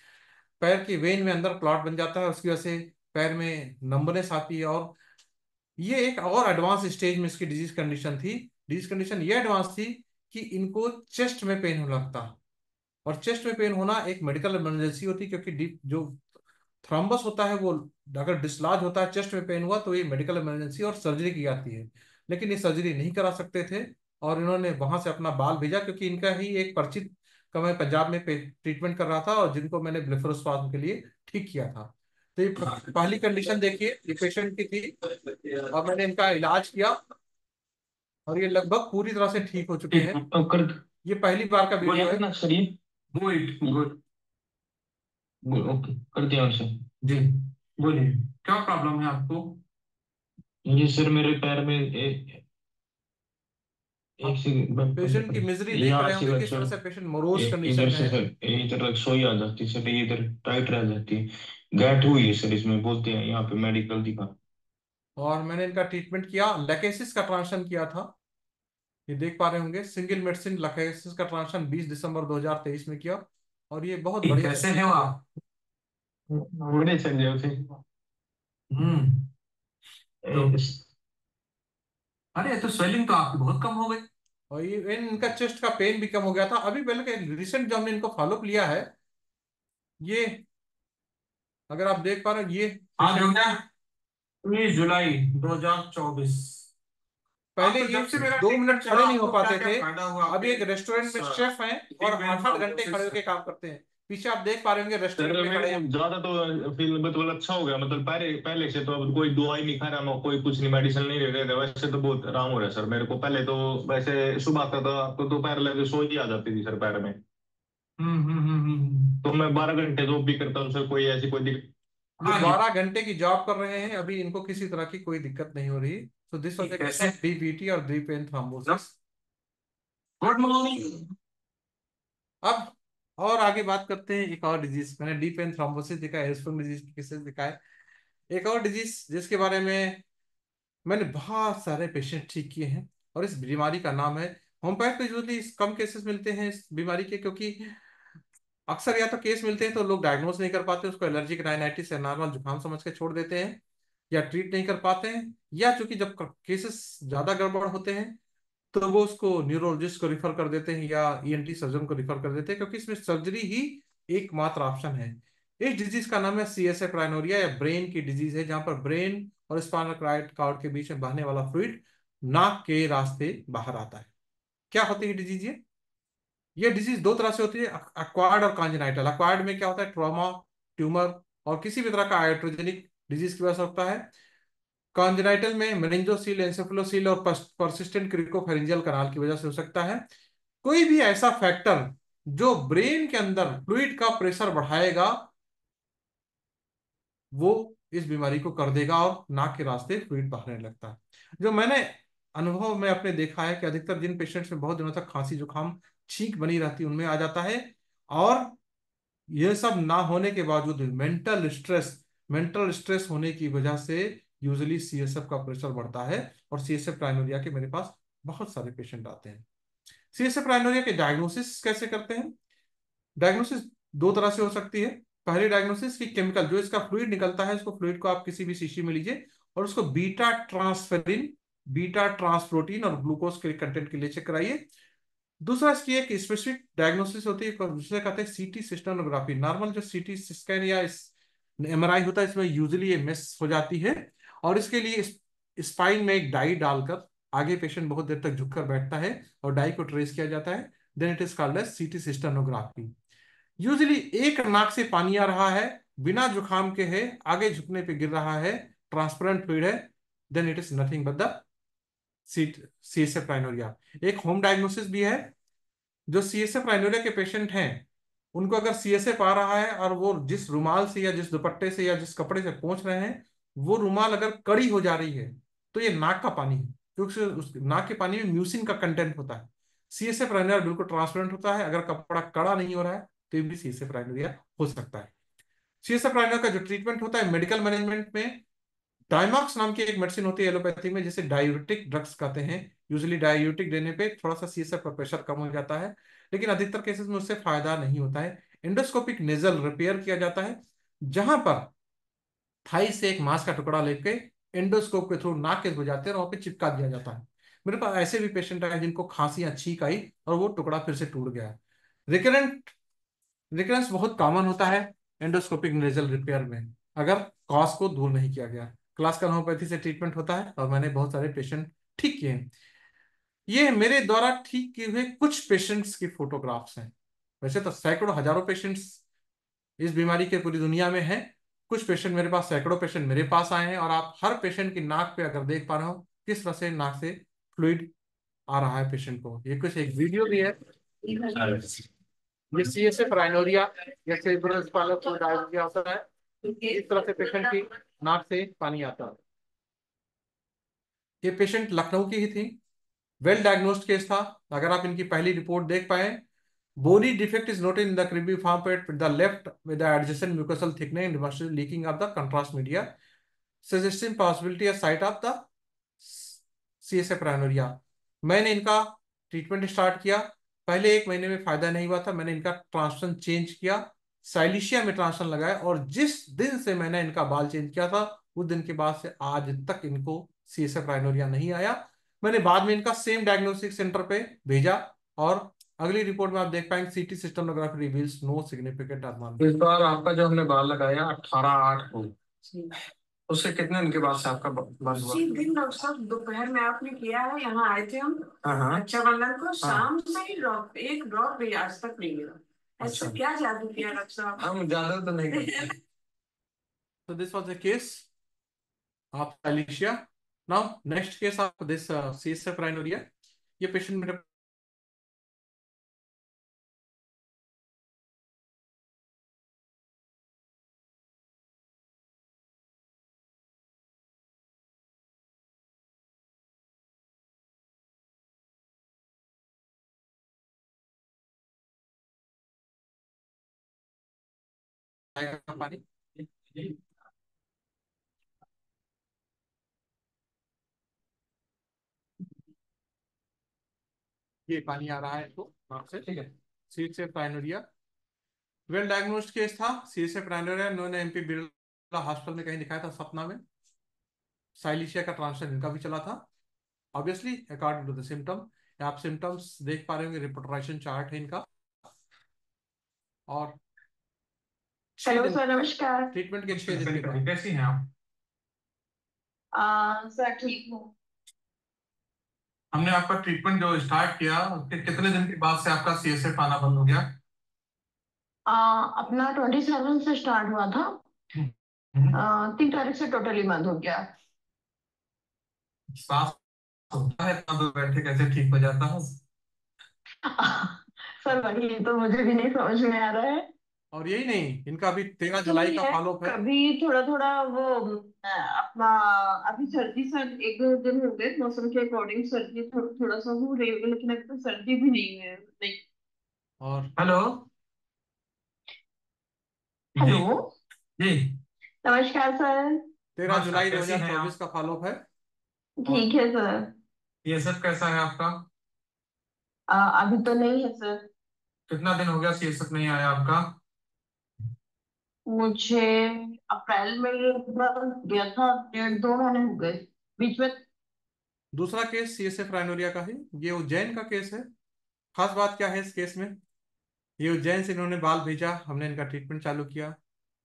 पैर के वेन में अंदर क्लॉट बन जाता है, उसकी वजह से पैर में नंबनेस आती है। और ये एक और एडवांस स्टेज में इसकी डिजीज कंडीशन थी। डिजीज कंडीशन ये एडवांस थी कि इनको चेस्ट में पेन होने लगता, और चेस्ट में पेन होना एक मेडिकल इमरजेंसी होती, क्योंकि डीप जो थ्रम्बस होता है वो अगर डिसलॉज होता है, चेस्ट में पेन हुआ, तो ये मेडिकल इमरजेंसी और सर्जरी की जाती है। लेकिन ये सर्जरी नहीं करा सकते थे, और इन्होंने वहां से अपना बाल भेजा, क्योंकि इनका ही एक परिचित का मैं पंजाब में ट्रीटमेंट कर रहा था, और जिनको मैंने ब्लेफरोस्पाज्म के लिए ठीक किया था। तो ये पहली कंडीशन देखिए, ये पेशेंट की थी, और मैंने इनका इलाज किया, और ये लगभग पूरी तरह से ठीक हो चुके हैं। कर ये पहली बार का वो वीडियो है। ना सर, ये गुड गुड ओके कर दिया उसे। जी बोलिए, क्या प्रॉब्लम है आपको? ये सर मेरे पैर में आप एक सेकंड पेशेंट की मिजरी देख यहाँ रहे से होंगे, किस सर, तरह से पेशेंट मोरोस कंडीशन इधर में से है। सर इधर रसोई आ जाती है सर, ये इधर टाइट रह जाती है, गैट हुई है सर इसमें, बोलते हैं यहाँ पे मेडिकल दिखा। और मैंने इनका ट्रीटमेंट किया, लैकेसिस का ट्रांसफर किया था। ये देख पा रहे होंगे, सिंगल मेडिसिन लैकेसिस का ट्रांसफर 20 दिसंबर 2023 में किया, और ये बहुत बढ़िया कैसे है वो आप? बड़े सर जो थे। हम्म। तो ए, अरे तो स्वेलिंग तो आपकी बहुत कम हो गई। और ये इनका चेस्ट का पेन भी कम हो गया था। अभी पहले के रिसेंट जो हमने इनको फॉलोअप लिया है, ये अगर आप देख पा रहे हैं, ये आज हो गया 19 जुलाई 2024। पहले आप तो ये जब से मेरा 2 मिनट ट्रीटमेंट खड़े चला नहीं हो आपको क्या पाते क्या थे। फायदा हुआ अभी आपके एक रेस्टोरेंट में शेफ हैं, और ट्रीटमेंट 8-8 घंटे खड़े प्रोसेस? होकर काम करते हैं। पीछे आप देख पा रहे होंगे, सर रेस्टोरेंट में मेरे खड़े को हैं। ज्यादा तो फील मतलब अच्छा हो गया, मतलब पहले पहले से तो अब कोई दवाई नहीं खा रहा, मैं कोई कुछ नहीं, मेडिसिन नहीं ले रहे थे, वैसे तो बहुत आराम हो रहा है सर मेरे को। पहले तो वैसे सुबह आता था तो दोपहर लगे सो ही आ जाती थी सर पैर में। तो मैं 12 घंटे जॉब भी करता हूँ सर, कोई ऐसी कोई दिक्कत। ये हाँ जी। 12 घंटे की जॉब कर रहे हैं, अभी इनको किसी तरह की कोई दिक्कत नहीं हो रही। तो दिस वाज कैसे? डीपीटी और deep vein thrombosis. Good morning. अब और आगे बात करते हैं एक और डिजीज। मैंने डीप वेन थ्रोम्बोसिस दिखा है, एस्पर्म डिजीज की केसेस दिखा है। एक और डिजीज जिसके बारे में मैंने बहुत सारे पेशेंट ठीक किए हैं, और इस बीमारी का नाम है, होम्योपैथ पे यूजली कम केसेस मिलते हैं इस बीमारी के, क्योंकि अक्सर या तो केस मिलते हैं तो लोग डायग्नोस नहीं कर पाते, उसको एलर्जिक राइनाइटिस या नॉर्मल जुकाम समझ के छोड़ देते हैं, या ट्रीट नहीं कर पाते हैं, या चूंकि जब केसेस ज्यादा गड़बड़ होते हैं तो वो उसको न्यूरोलॉजिस्ट को रिफर कर देते हैं, या ईएनटी सर्जन को रिफर कर देते हैं, क्योंकि इसमें सर्जरी ही एकमात्र ऑप्शन है। इस डिजीज का नाम है सीएसएफ प्राइनोरिया, या ब्रेन की डिजीज है, जहां पर ब्रेन और स्पाइनल कॉर्ड के बीच में बहने वाला फ्लूइड नाक के रास्ते बाहर आता है। क्या होती है डिजीज ये डिजीज दो तरह से होती है, अक्वायर्ड और कॉन्जेनाइटल। अक्वायर्ड में क्या होता है, ट्रॉमा, ट्यूमर और किसी भी तरह का आइट्रोजेनिक डिजीज की वजह से होता है। कॉन्जेनाइटल में मेनिंजोसील, एंसेफेलोसील और परसिस्टेंट क्रिकोफेरिंजियल कनाल की वजह से हो सकता है। कोई भी ऐसा फैक्टर जो ब्रेन के अंदर फ्लूइड का प्रेशर बढ़ाएगा, वो इस बीमारी को कर देगा, और नाक के रास्ते फ्लूइड बहने लगता है। जो मैंने अनुभव में अपने देखा है कि अधिकतर जिन पेशेंट्स में बहुत दिनों तक खांसी जुकाम छींक बनी रहती है, उनमें आ जाता है। और यह सब ना होने के बावजूद मेंटल स्ट्रेस होने की वजह से यूजली सीएसएफ का प्रेशर बढ़ता है, और सीएसएफ प्राइमोरिया के मेरे पास बहुत सारे पेशेंट आते हैं। सीएसएफ प्राइमोरिया के डायग्नोसिस कैसे करते हैं? डायग्नोसिस दो तरह से हो सकती है। पहली डायग्नोसिस की केमिकल, जो इसका फ्लूइड निकलता है, इसको फ्लूइड को आप किसी भी शीशी में लीजिए, और उसको बीटा ट्रांसफेरिन, बीटा ट्रांसप्रोटीन और ग्लूकोज के कंटेंट के लिए चेक कराइए। दूसरा इसकी एक स्पेसिफिक डायग्नोसिस होती है जिसे कहते हैं सीटी सिस्टोनोग्राफी। नॉर्मल जो सीटी स्कैन या एमआरआई होता है इसमें यूजुअली ये मिस हो जाती है, और इसके लिए स्पाइन में एक डाई डालकर आगे पेशेंट बहुत देर तक झुककर बैठता है और डाई को ट्रेस किया जाता है, then it is called as CT cystonography. Usually एक नाक से पानी आ रहा है, बिना जुकाम के है, आगे झुकने पे गिर रहा है, ट्रांसपेरेंट फ्लूइड है, then it is nothing but the CSF rhinorrhoea. एक होम डायग्नोसिस भी है। जो सीएसएफ प्राइनोरिया के पेशेंट हैं उनको अगर सीएसएफ आ रहा है और वो जिस रुमाल से या जिस दुपट्टे से या जिस कपड़े से पोंछ रहे हैं वो रुमाल अगर कड़ी हो जा रही है तो ये नाक का पानी है, क्योंकि उस नाक के पानी में म्यूसिन का कंटेंट होता है। सीएसएफ प्राइनोरिया बिल्कुल ट्रांसपेरेंट होता है, अगर कपड़ा कड़ा नहीं हो रहा है तो ये भी सीएसएफ प्राइनोरिया हो सकता है। सीएसएफ प्राइनोरिया का जो ट्रीटमेंट होता है मेडिकल मैनेजमेंट में, डायमॉक्स नाम की एक मेडिसिन होती है एलोपैथी में जिसे डायूरेटिक ड्रग्स कहते हैं। यूजुअली डायूरेटिक देने पे थोड़ा सा सीएसएफ का प्रेशर कम हो जाता है, लेकिन अधिकतर केसेस में उससे फायदा नहीं होता है। एंडोस्कोपिक नेजल रिपेयर किया जाता है, जहां पर थाई से एक मांस का टुकड़ा लेके एंडोस्कोप के थ्रू नाक के गुजारते हैं और वहां पे चिपका दिया जाता है। मेरे पास ऐसे भी पेशेंट आए जिनको खांसी या छींक आई और वो टुकड़ा फिर से टूट गया। रिकरेंट रिकरेंस बहुत कॉमन होता है एंडोस्कोपिक नेजल रिपेयर में, अगर कॉज को दूर नहीं किया गया। क्लासिकल होम्योपैथी से ट्रीटमेंट होता है और मैंने बहुत सारे पेशेंट ठीक किए हैं। ये मेरे द्वारा ठीक किए हुए कुछ पेशेंट्स की फोटोग्राफ्स हैं। वैसे तो सैकड़ों हजारों पेशेंट्स इस बीमारी के पूरी दुनिया में हैं। कुछ पेशेंट मेरे पास, सैकड़ों पेशेंट मेरे पास आए हैं, और आप हर पेशेंट की नाक पे अगर देख पा रहे हो किस तरह से नाक से फ्लूइड आ रहा है पेशेंट को। ये कुछ एक वीडियो भी है। ये सीएसएफ प्राइनोरिया या सेरेब्रल स्पाइनल फ्लूइड डायरिया होता है, इस तरह से पेशेंट की नाक से पानी आता है। ये पेशेंट लखनऊ की ही थी, वेल डायग्नोस्ड केस था। अगर आप इनकी पहली रिपोर्ट देख पाए, bony defect is noted in the cribriform plate with the left with the adjacent mucosal thickening and leaking of the contrast media suggesting possibility of site of the CSF rhinorrhoea. मैंने इनका treatment start किया। पहले 1 महीने में फायदा नहीं हुआ था, मैंने इनका ट्रांसफर चेंज किया, साइलिशिया में ट्रांसफर लगाया, और जिस दिन से मैंने इनका बाल चेंज किया था उस दिन के बाद से आज तक इनको सीएसएफ प्राइनोरिया नहीं आया। मैंने बाद में इनका सेम डायग्नोस्टिक सेंटर पे भेजा, और अगली रिपोर्ट में आप देख पाएंगे सीटी सिस्टमोग्राफी रिवील्स नो सिग्निफिकेंट एबनॉर्मल। इस बार आपका जो हमने बाल लगाया 18/8 को, उससे कितने दिन के बाद से आपका बाल हुआ? उसी दिन डॉक्टर साहब दोपहर में आपने किया है, यहाँ आए थे हम हाँ रक्षाबंधन को, शाम से ही ड्रॉप, एक ड्रॉप भी आज तक नहीं मिला। ऐसा अच्छा। क्या जादू किया डॉक्टर साहब? हम ज्यादा तो नहीं करते। So this was the case of Alicia. Now next case of this CSF rhinorrhea. ये पेशेंट मेरे आएगा पानी। ये पानी आ रहा है तो नाक से, ठीक है। CSF rhinorrhea well diagnosed case था। CSF rhinorrhea इन्होंने एमपी बिरला हॉस्पिटल में कहीं दिखाया था, सपना में। साइलिशिया का ट्रांसफर इनका भी चला था, obviously according to the symptom. आप सिम्टम्स देख पा रहे होंगे, रिपोर्टराइजेशन चार्ट है इनका। और हेलो सर, नमस्कार। ट्रीटमेंट के 6 दिन के बाद कैसी हैं आप? सर ठीक हूँ। हमने आपका ट्रीटमेंट जो स्टार्ट किया उसके कितने दिन के बाद से आपका सीएसएफ आना बंद हो गया? अपना 27 से स्टार्ट हुआ था, 3 तारीख से टोटली बंद हो गया। सांस होता है इतना दूर बैठे कैसे ठीक हो जाता है? सर वही तो मुझे भी नहीं समझ में आ रहा है। और यही नहीं, इनका अभी 13 जुलाई का फॉलोअप है। कभी थोड़ा थोड़ा वो अपना, अभी सर्दी सर 1-2 दिन हो गए, मौसम के अकॉर्डिंग सर्दी थोड़ा सा हो रही है, लेकिन अभी तो सर्दी भी नहीं है। नहीं। और हेलो हेलो जी, नमस्कार सर। 13 जुलाई कैसी हैं 2024 का फॉलोअप है। ठीक है सर। सीएसएफ कैसा है आपका? अभी तो नहीं है सर। कितना दिन हो गया सीएसएफ नहीं आया आपका? मुझे अप्रैल में गया था, 1.5-2 महीने हो गए बीच में। दूसरा केस CSF rhinorrhea का है, ये उज्जैन का केस है। खास बात क्या है इस केस में, ये उज्जैन से इन्होंने बाल भेजा, हमने इनका ट्रीटमेंट चालू किया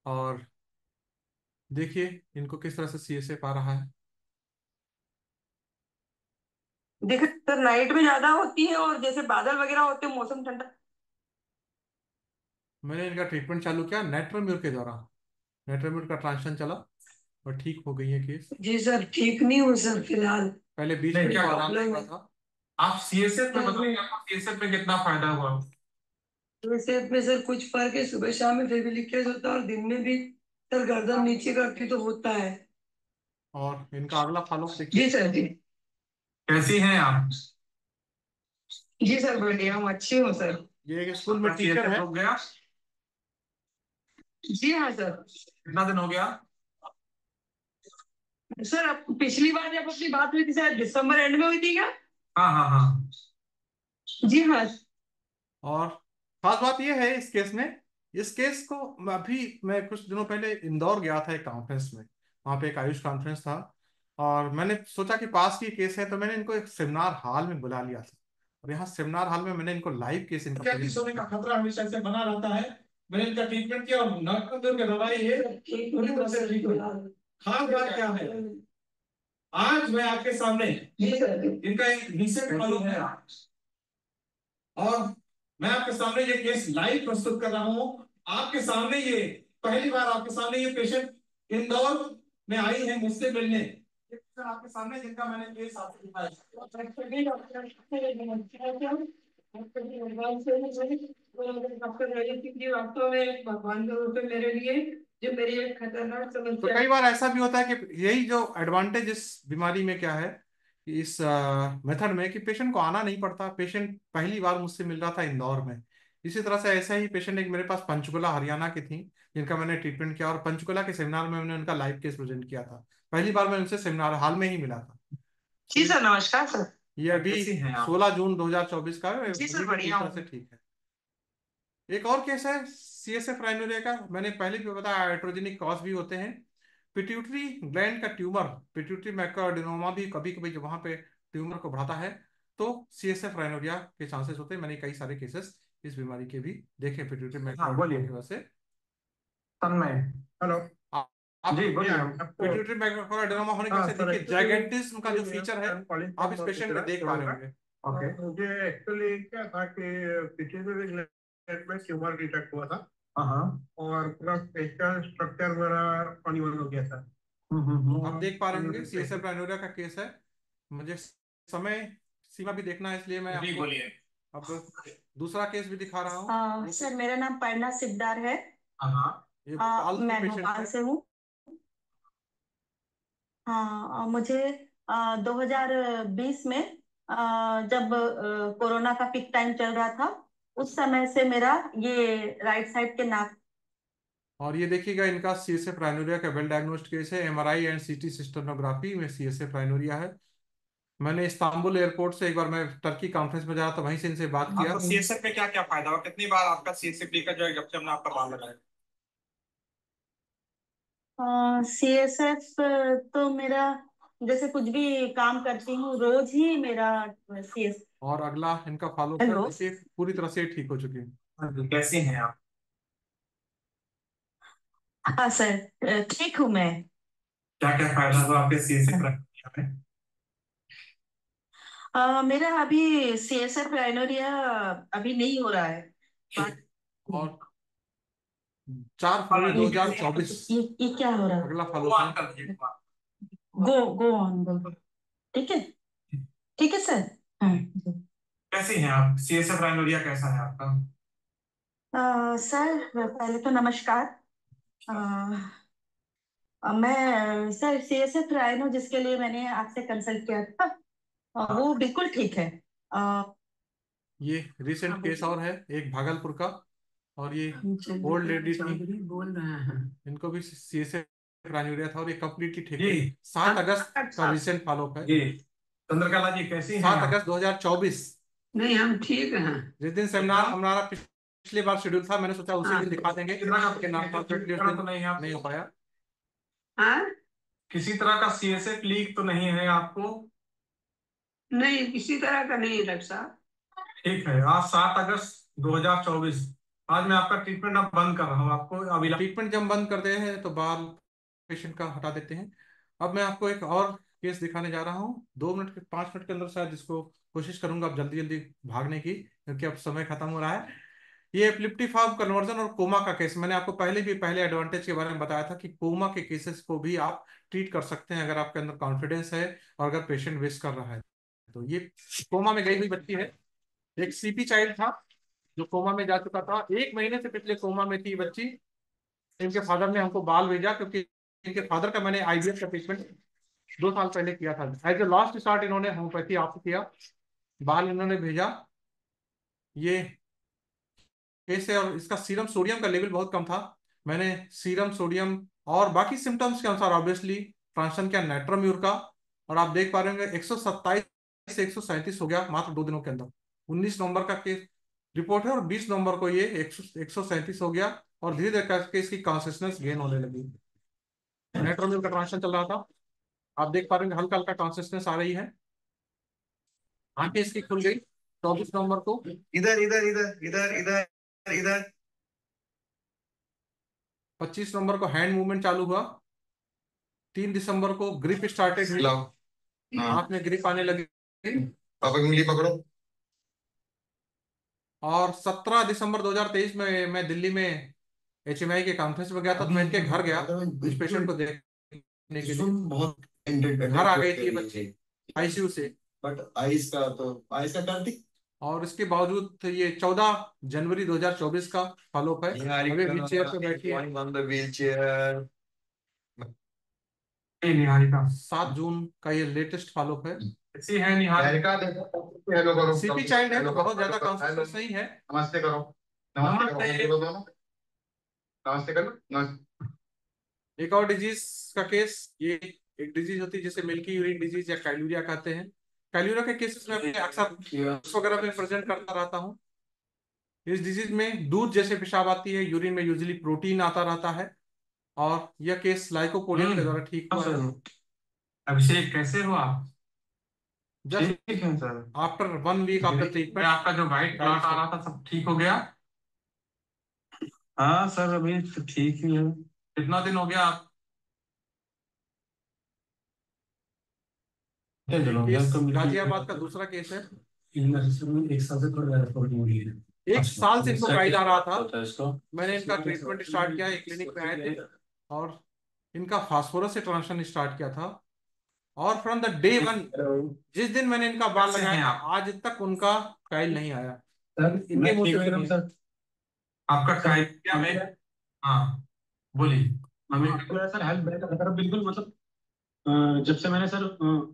और देखिए इनको किस तरह से सीएसएफ आ रहा है। दिक्कत नाइट में ज्यादा होती है और जैसे बादल वगैरह होते हैं मौसम ठंडा। मैंने इनका ट्रीटमेंट चालू किया नेट्रोम्यूर के द्वारा, नेट्रोम्यूर का ट्रांसफर चला और ठीक हो गई है केस। जी सर, ठीक नहीं हूँ सर फिलहाल। पहले बीच नहीं, में क्या तो आराम नहीं, कर रहा था। आप सीएसएफ में बताइए, आपको सीएसएफ में कितना फायदा हुआ? वैसे में सर कुछ फर्क है, सुबह शाम में फिर भी लीकेज होता है और दिन में भी सर गर्दन नीचे करती तो होता है। और इनका अगला फॉलोअप देखिए। जी सर जी। कैसी हैं आप? जी सर बढ़िया हूँ, अच्छी हूँ सर। ये एक स्कूल में आपका टीचर CSF है। रुक गया? जी हाँ सर। कितना दिन हो गया? सर अब पिछली बार जब अपनी बात हुई थी शायद दिसंबर एंड में हुई थी क्या? हाँ हाँ हाँ। जी हाँ। और खास बात यह है इस केस में, इस केस को मैं कुछ दिनों पहले इंदौर गया था एक कॉन्फ्रेंस में, वहाँ पे एक आयुष कॉन्फ्रेंस था और मैंने सोचा कि पास की केस है तो मैंने इनको एक सेमिनार हॉल में बुला लिया था और यहाँ सेमिनार हॉल में मैंने इनको लाइव केस इनका क्या किसी का खतरा हमेशा से बना रहता है। मैंने इनका ट्रीटमेंट किया और नागपुर के दवाई है पूरी तरह से ठीक हुई। खास बात क्या है, आज मैं आपके सामने इनका एक रिसेंट फॉलो है और मैं आपके सामने ये केस लाइव प्रस्तुत कर रहा हूं। आपके सामने ये पहली बार आपके सामने ये पेशेंट इंदौर में आई है मुझसे मिलने। आपके सामने जिनका मैंने केस आपको दिखाया। वास्तव में भगवान का रूप है मेरे लिए, जो मेरी एक खतरनाक तो समस्या कई बार ऐसा भी होता है कि यही जो एडवांटेज इस बीमारी में क्या है, कि इस मेथड में कि पेशेंट को आना नहीं पड़ता। पेशेंट पहली बार मुझसे मिल रहा था इंदौर में, इसी तरह से ऐसा ही पेशेंट एक मेरे पास पंचकुला हरियाणा की थी जिनका मैंने ट्रीटमेंट किया और पंचकुला के सेमिनार में मैंने उनका लाइव केस प्रेजेंट किया था। पहली बार मैं उनसे सेमिनार हॉल में ही मिला था। जी सर नमस्कार सर। ये अभी 16 जून 2024 का है। जी सर, पूरी बढ़िया तरह हूँ। से ठीक है। एक और केस है सीएसएफ राइनोरिया का, मैंने पहले भी बताया हाइड्रोजेनिक कॉज भी होते हैं। पिट्यूटरी ग्लैंड का ट्यूमर, पिट्यूटरी मैक्रोएडेनोमा भी कभी कभी जब वहां पे ट्यूमर को बढ़ाता है तो सीएसएफ राइनोरिया के चांसेस होते हैं। मैंने कई सारे केसेस इस बीमारी के भी देखे पिट्यूटरी मैक्रोएडेनोमा की वजह से। तन्मय, हेलो। आप जी बोलिए। पिट्यूटरी मैक्रोएडेनोमा होने की वजह से देखिए जायगेंटिज्म का जो फीचर है आप इस पेशेंट में देख पा रहे होंगे। ओके, मुझे एक्चुअली क्या था कि पिट्यूटरी ग्लैंड में ट्यूमर डिटेक्ट हुआ था। हाँ, और पूरा फेशियल स्ट्रक्चर मेरा अनइवन हो गया था। आप देख पा रहे होंगे सीएसएफ राइनोरिया का केस है। मुझे समय सीमा भी देखना है इसलिए मैं आपको अब दूसरा केस भी दिखा रहा हूँ। सर मेरा नाम पायना सिकदार है। ये भोपाल से मैं पेशेंट भोपाल है। से हूँ। हाँ मुझे 2020 में जब कोरोना का पीक टाइम चल रहा था उस समय से मेरा ये राइट साइड के नाक। और ये देखिएगा इनका सीएसएफ राइनोरिया का वेल डायग्नोस्ड केस है। एमआरआई एंड सीटी सिस्टोनोग्राफी में सीएसएफ राइनोरिया है। मैंने इस्तांबुल एयरपोर्ट से एक बार मैं टर्की कॉन्फ्रेंस में जा रहा था, वहीं से इनसे बात किया। आपको सीएसएफ में क्या क्या फायदा हुआ? कितनी बार आपका सीएसएफ लेकर जो है जब से हमने आपका बाल लगाया? सीएसएफ तो मेरा जैसे कुछ भी काम करती हूँ रोज ही मेरा सीएस। और अगला इनका फॉलो हेलो। देखिए पूरी तरह से ठीक हो चुकी है। कैसे हैं आप? हाँ सर ठीक हूँ मैं। क्या क्या फायदा हुआ आपके सीएसएफ में? मेरा अभी सीएसएफ राइनोरिया अभी नहीं हो रहा है। और 4 फरवरी 2024 ये क्या हो रहा है? अगला फॉलो गो ऑन गो। ठीक है सर। हाँ। कैसे हैं आप? सीएसएफ राइनोरिया कैसा है आपका? सर पहले तो नमस्कार। मैं सर सीएसएफ राइनो जिसके लिए मैंने आपसे कंसल्ट किया था वो बिल्कुल ठीक है। ये रिसेंट केस और है एक भागलपुर का, और ये ओल्ड लेडी थी, बोल रहे हैं। इनको भी सीएसएफ राइनोरिया था और ये कम्प्लीटली ठीक जी। है। 7 अगस्त का रिसेंट फॉलोअप है। जी चंद्रकला जी कैसी हैं 7 आप? अगस्त 2024। नहीं हम ठीक हैं। जिस दिन सेमिनार हमारा पिछली बार शेड्यूल था मैंने सोचा उसी दिन दिखा देंगे, लेकिन नहीं हो पाया। किसी तरह का सीएसएफ लीक तो नहीं है आपको? नहीं किसी तरह का नहीं डॉक्टर साहब। ठीक है, आज 7 अगस्त 2024। आज मैं आपका ट्रीटमेंट अब बंद कर रहा हूँ। आपको अभी ट्रीटमेंट जब बंद कर दे हैं तो बाल पेशेंट का हटा देते हैं। अब मैं आपको एक और केस दिखाने जा रहा हूँ, 2 मिनट के 5 मिनट के अंदर शायद इसको कोशिश करूंगा अब जल्दी जल्दी भागने की, क्योंकि अब समय खत्म हो रहा है। ये एप्लिप्टिफॉर्म कन्वर्जन और कोमा का केस, मैंने आपको पहले एडवांटेज के बारे में बताया था कि कोमा के केसेस को भी आप ट्रीट कर सकते हैं अगर आपके अंदर कॉन्फिडेंस है और अगर पेशेंट विश कर रहा है। तो ये कोमा में गई हुई बच्ची है, एक सीपी चाइल्ड था जो कोमा में जा चुका था, 1 महीने से पिछले कोमा में थी बच्ची। इनके फादर ने हमको बाल भेजा, क्योंकि इनके फादर का मैंने आईवीएफ का ट्रीटमेंट 2 साल पहले किया था। एज ए लास्ट स्टार्ट इन्होंने होम्योपैथी आप किया, बाल इन्होंने भेजा। ये केस है और इसका सीरम सोडियम का लेवल बहुत कम था। मैंने सीरम सोडियम और बाकी सिम्टम्स के अनुसार ऑब्वियसली ट्रांसफर किया नाइट्रोम्यूर का, और आप देख पा रहे होंगे 127 से 137 हो गया मात्र 2 दिनों के अंदर। 19 नवंबर का केस रिपोर्ट है और 20 नवंबर को ये 137 हो गया और धीरे धीरे करके इसकी कॉन्सियसनेस गेन होने लगी। नाइट्रोम्यूर का ट्रांसफर चल रहा था, आप देख पा रहे हैं हल्का हल्का कॉन्सियसनेस आ रही है। आंखें इसकी खुल गई 24 नवंबर को। इधर इधर इधर इधर इधर इधर 25 नवंबर को हैंड मूवमेंट चालू हुआ। 3 दिसंबर को ग्रिप स्टार्टेड हुई, हाथ में ग्रिप आने लगी। पापा की उंगली पकड़ो। और 17 दिसंबर 2023 में मैं दिल्ली में HMI के कॉन्फ्रेंस में गया था, तो मैं इनके घर गया इस पेशेंट को देखने के लिए। बहुत घर आ गई थी बच्ची आईसीयू से, बट आइस का क्या? और इसके बावजूद तो ये 14 जनवरी 2024 का फॉलोअप है। अभी व्हील चेयर पे बैठी है। Wheel chair. निहारिका 7 जून का ये लेटेस्ट फॉलोअप है। ऐसी है निहारिका, हेलो करो। सीपी चाइल्ड है तो बहुत ज्यादा कॉन्सियस नहीं है। नमस्ते करो। नमस्ते करो दोनों। नमस्ते करो। नमस्ते। एक और डिजीज का केस, ये एक डिजीज होती है जिसे मिल्की यूरिन डिजीज या कैलूरिया कहते हैं। कैलूरिया के केसेस में मैं अक्सर वगैरह में प्रेजेंट करता रहता हूँ। इस डिजीज में दूध जैसे पेशाब आती है, यूरिन में यूजुअली प्रोटीन आता रहता है, और यह केस लाइकोपोडियम के द्वारा ठीक हुआ है। अभिषेक कैसे हो आप? जस्ट ठीक है sir. After 1 week of the treatment आपका जो वाइट क्लॉट आ रहा था सब ठीक हो गया? हाँ सर अभी तो ठीक ही है। कितना दिन हो गया आप? गाजियाबाद का दूसरा केस है। 1 साल से इनको काइल आ रहा था। मैंने इनका ट्रीटमेंट स्टार्ट किया, एक क्लिनिक में आए थे और इनका फास्फोरस से ट्रांसफर स्टार्ट किया था, और फ्रॉम द डे 1 जिस दिन मैंने इनका बाल लगाया आज तक उनका काइल नहीं आया। इनके मुंह से सर आपका काइल क्या है? हाँ बोलिए। हमें सर हेल्थ बेटर बिल्कुल, मतलब जब से मैंने सर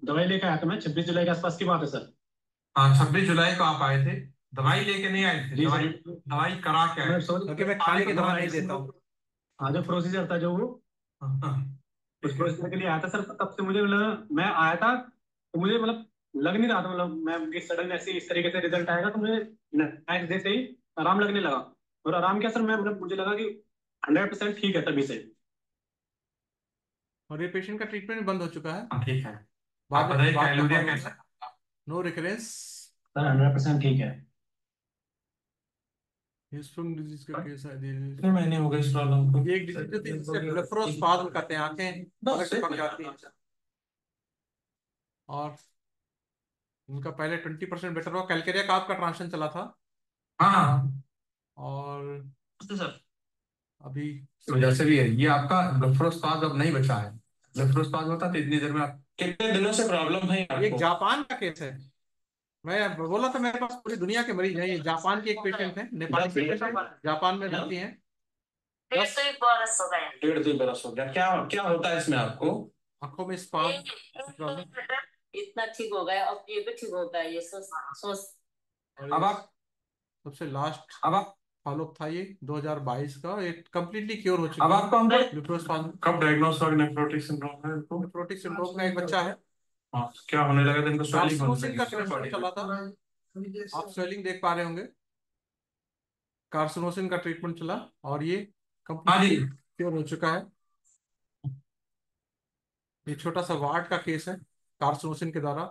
दवाई लेके आया था, मैं 26 जुलाई के आसपास की बात है सर। हाँ 26 जुलाई को आप आए थे, दवाई लेके नहीं आए थे? दवाई करा के आए? क्योंकि मैं खाने की दवा नहीं देता हूँ। हाँ जो प्रोसीजर था जो वो उस प्रोसीजर के लिए आया था सर। तब से मुझे मतलब मैं आया था तो मुझे मतलब लग नहीं रहा था, मतलब मैं सडन ऐसे इस तरीके से रिजल्ट आएगा तो मुझे नेक्स्ट डे से ही आराम लगने लगा। और आराम क्या सर, मैं मतलब मुझे लगा कि 100% ठीक है तभी से। और ये पेशेंट का ट्रीटमेंट बंद हो चुका है। ठीक है। बाद में कैलोरिया कैसा? नो रिकरेंस सर 100% ठीक है। हिस्टोन डिजीज का केस है। कितने महीने हो गए इस प्रॉब्लम को? ये एक डिजीज होती है जिसे ब्लेफरोस्पाज्म कहते हैं, आंखें अलग से पक जाती हैं। और उनका पहले 20% बेटर हुआ। कैलकेरिया का आपका ट्रांसफर चला था। हाँ और सर अभी जैसे भी है ये आपका ब्लेफरोस्पाज्म अब नहीं बचा है। ब्लेफरोस्पाज्म होता तो इतनी देर में आप कितने दिनों से प्रॉब्लम है एक जापान का केस है। मैं बोला था मेरे पास पूरी दुनिया के मरीज हैं। ये जापान की एक पेशेंट है, नेपाली पेशेंट है, जापान में रहती हैं। 1.5 बरस हो गया। 1.5 बरस हो गया। क्या क्या होता है इसमें आपको? आंखों में स्पार्क इतना ठीक हो गया, अब ये भी ठीक हो गया। ये सोच अब आप सबसे लास्ट अब आप फॉलोअप था ये 2022 का, एक कंप्लीटली क्योर हो चुका है। अब आपको ब्लेफरोस्पाज्म कब डायग्नोस हुआ नेफ्रोटिक सिंड्रोम है? इनको नेफ्रोटिक सिंड्रोम का एक बच्चा है। हाँ क्या होने लगा था इनको? स्वेलिंग होने कार्सिनोसिन का ट्रीटमेंट चला था, आप स्वेलिंग देख पा रहे होंगे। कार्सिनोसिन का ट्रीटमेंट चला और ये कंप्लीटली क्योर हो चुका है। ये छोटा सा वार्ड का केस है, कार्सिनोसिन के द्वारा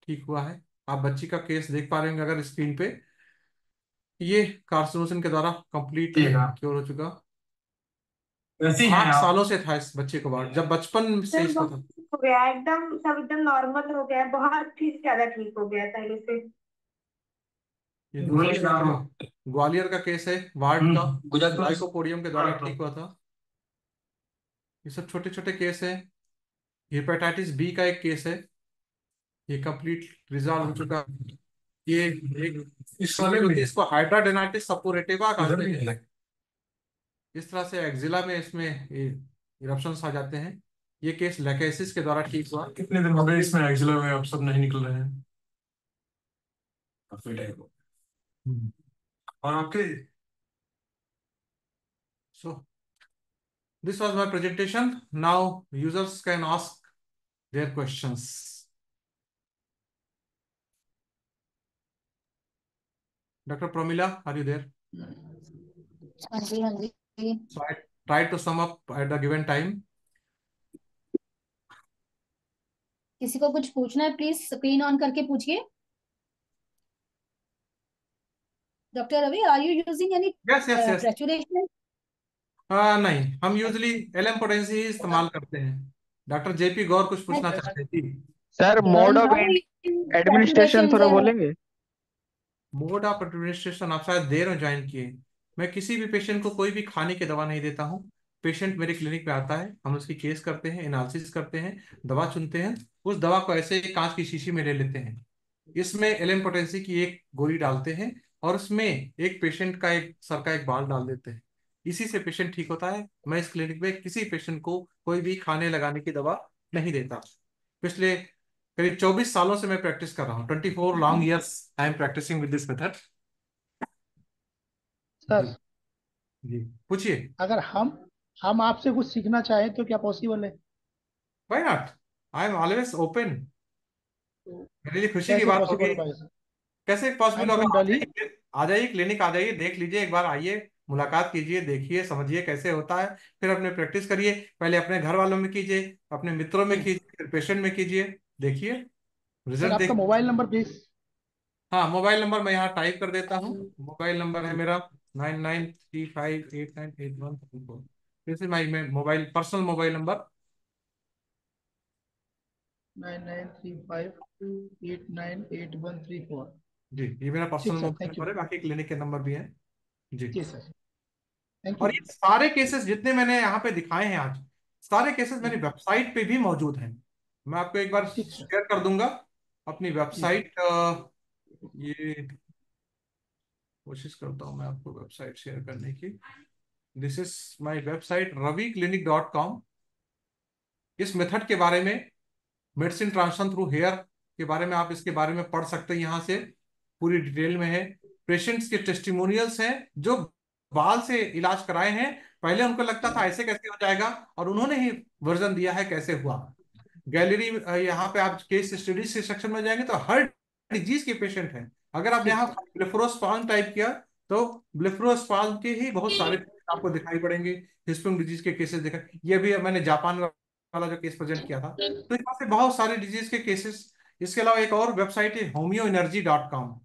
ठीक हुआ है। आप बच्ची का केस देख पा रहे होंगे अगर स्क्रीन पे। ये कार्सिनोजन के द्वारा कंप्लीट ठीक है। क्योर हो चुका। वैसे ही हैं 8 आप। सालों से था इस बच्चे को बाढ़, जब बचपन से सर इसको बहुत था। ठीक हो गया, एकदम सब एकदम नॉर्मल हो गया, बहुत ठीक, ज्यादा ठीक हो गया पहले से। ये दूसरा ग्वालियर का केस है, वार्ड का, गुजरात लाइकोपोडियम के द्वारा ठीक हुआ था। ये सब छोटे छोटे केस हैं। हेपेटाइटिस बी का एक केस है, ये कंप्लीट रिजॉल्व हो चुका। ये एक इस वाले में इसको हाइड्राडेनाइटिस सपोरेटिवा कहते हैं। इस तरह से एक्जिला में इसमें इरप्शंस आ जाते हैं। ये केस लेकेसिस के द्वारा ठीक हुआ। कितने दिन हो गए इसमें एक्सिलर में, अब सब नहीं निकल रहे हैं? काफी टाइम हो गया। और आपके So this was my presentation. Now users can ask their questions. Dr. Pramila, are you there? हाँ जी, हाँ जी। So I tried to sum up at the given time. किसी को कुछ पूछना है, प्लीज स्क्रीन ऑन करके पूछिए। Doctor Ravi, are you using any Yes, yes, yes. Trituration? नहीं, हम यूजली एलएम पोटेंसी ही इस्तेमाल करते हैं। डॉक्टर जेपी गौर कुछ पूछना चाहते थी। सर मोड ऑफ एडमिनिस्ट्रेशन थोड़ा बोलेंगे? मोड ऑफ एडमिनिस्ट्रेशन आप शायद देर में ज्वाइन किए। मैं किसी भी पेशेंट को कोई भी खाने की दवा नहीं देता हूँ। पेशेंट मेरे क्लिनिक पे आता है, हम उसकी केस करते हैं, एनालिसिस करते हैं, दवा चुनते हैं, उस दवा को ऐसे ही कांच की शीशी में ले लेते हैं। इसमें एलएम पोटेंसी की एक गोली डालते हैं और उसमें एक पेशेंट का एक सर का एक बाल डाल देते हैं। इसी से पेशेंट ठीक होता है। मैं इस क्लिनिक में किसी पेशेंट को कोई भी खाने लगाने की दवा नहीं देता। पिछले करीब 24 सालों से मैं प्रैक्टिस कर रहा हूँ। 24 long years I am practising with this method. Sir ji पूछिए। अगर हम आपसे कुछ सीखना चाहें तो क्या पॉसिबल है? Why not, I am always open. मेरे लिए खुशी की कैसे बात पॉसिबल होगी। होगा सर? कैसे आई पॉसिबल एम फ्रॉम होगा? दिल्ली। आ जाइए क्लिनिक, आ जाइए, देख लीजिए एक बार, आइए मुलाकात कीजिए, देखिए समझिए कैसे होता है, फिर अपने प्रैक्टिस करिए। पहले अपने घर वालों में कीजिए, अपने मित्रों में कीजिए, फिर पेशेंट में कीजिए, देखिए सर रिजल्ट आपका देखिए। Mobile number please. हाँ, मोबाइल नंबर मैं यहाँ टाइप कर देता हूँ। मोबाइल नंबर है मेरा 9935898134। This is my mobile, personal mobile number. 9935898134। जी, ये मेरा ठीक personal sir, mobile thank you. Number है, बाकी क्लिनिक के नंबर भी हैं। जी जी सर, थैंक और यू। ये सारे केसेस जितने मैंने यहाँ पे दिखाए हैं आज, सारे केसेस मेरी वेबसाइट पे भी मौजूद हैं। मैं आपको एक बार ठीक सर। शेयर कर दूंगा अपनी जी वेबसाइट। ये कोशिश करता हूँ मैं आपको वेबसाइट शेयर करने की। This is my website raviclinic.com। इस मेथड के बारे में, मेडिसिन ट्रांसफर थ्रू हेयर के बारे में, आप इसके बारे में पढ़ सकते हैं। यहाँ से पूरी डिटेल में है। पेशेंट्स के टेस्टिमोनियल्स हैं जो बाल से इलाज कराए हैं। पहले उनको लगता था ऐसे कैसे हो जाएगा, और उन्होंने ही वर्जन दिया है कैसे हुआ। गैलरी, यहाँ पे आप केस स्टडीज के सेक्शन में जाएंगे तो हर डिजीज के पेशेंट हैं। अगर आप यहाँ ब्लेफरोस्पाज्म टाइप किया तो ब्लेफरोस्पाज्म के ही बहुत सारे आपको दिखाई पड़ेंगे। हिस्टोन डिजीज के केसेस दिखा, ये भी मैंने जापान वाला जो केस प्रेजेंट किया था। तो इस तरह से बहुत सारे डिजीज के केसेस। इसके अलावा एक और वेबसाइट है homeoenergy.com।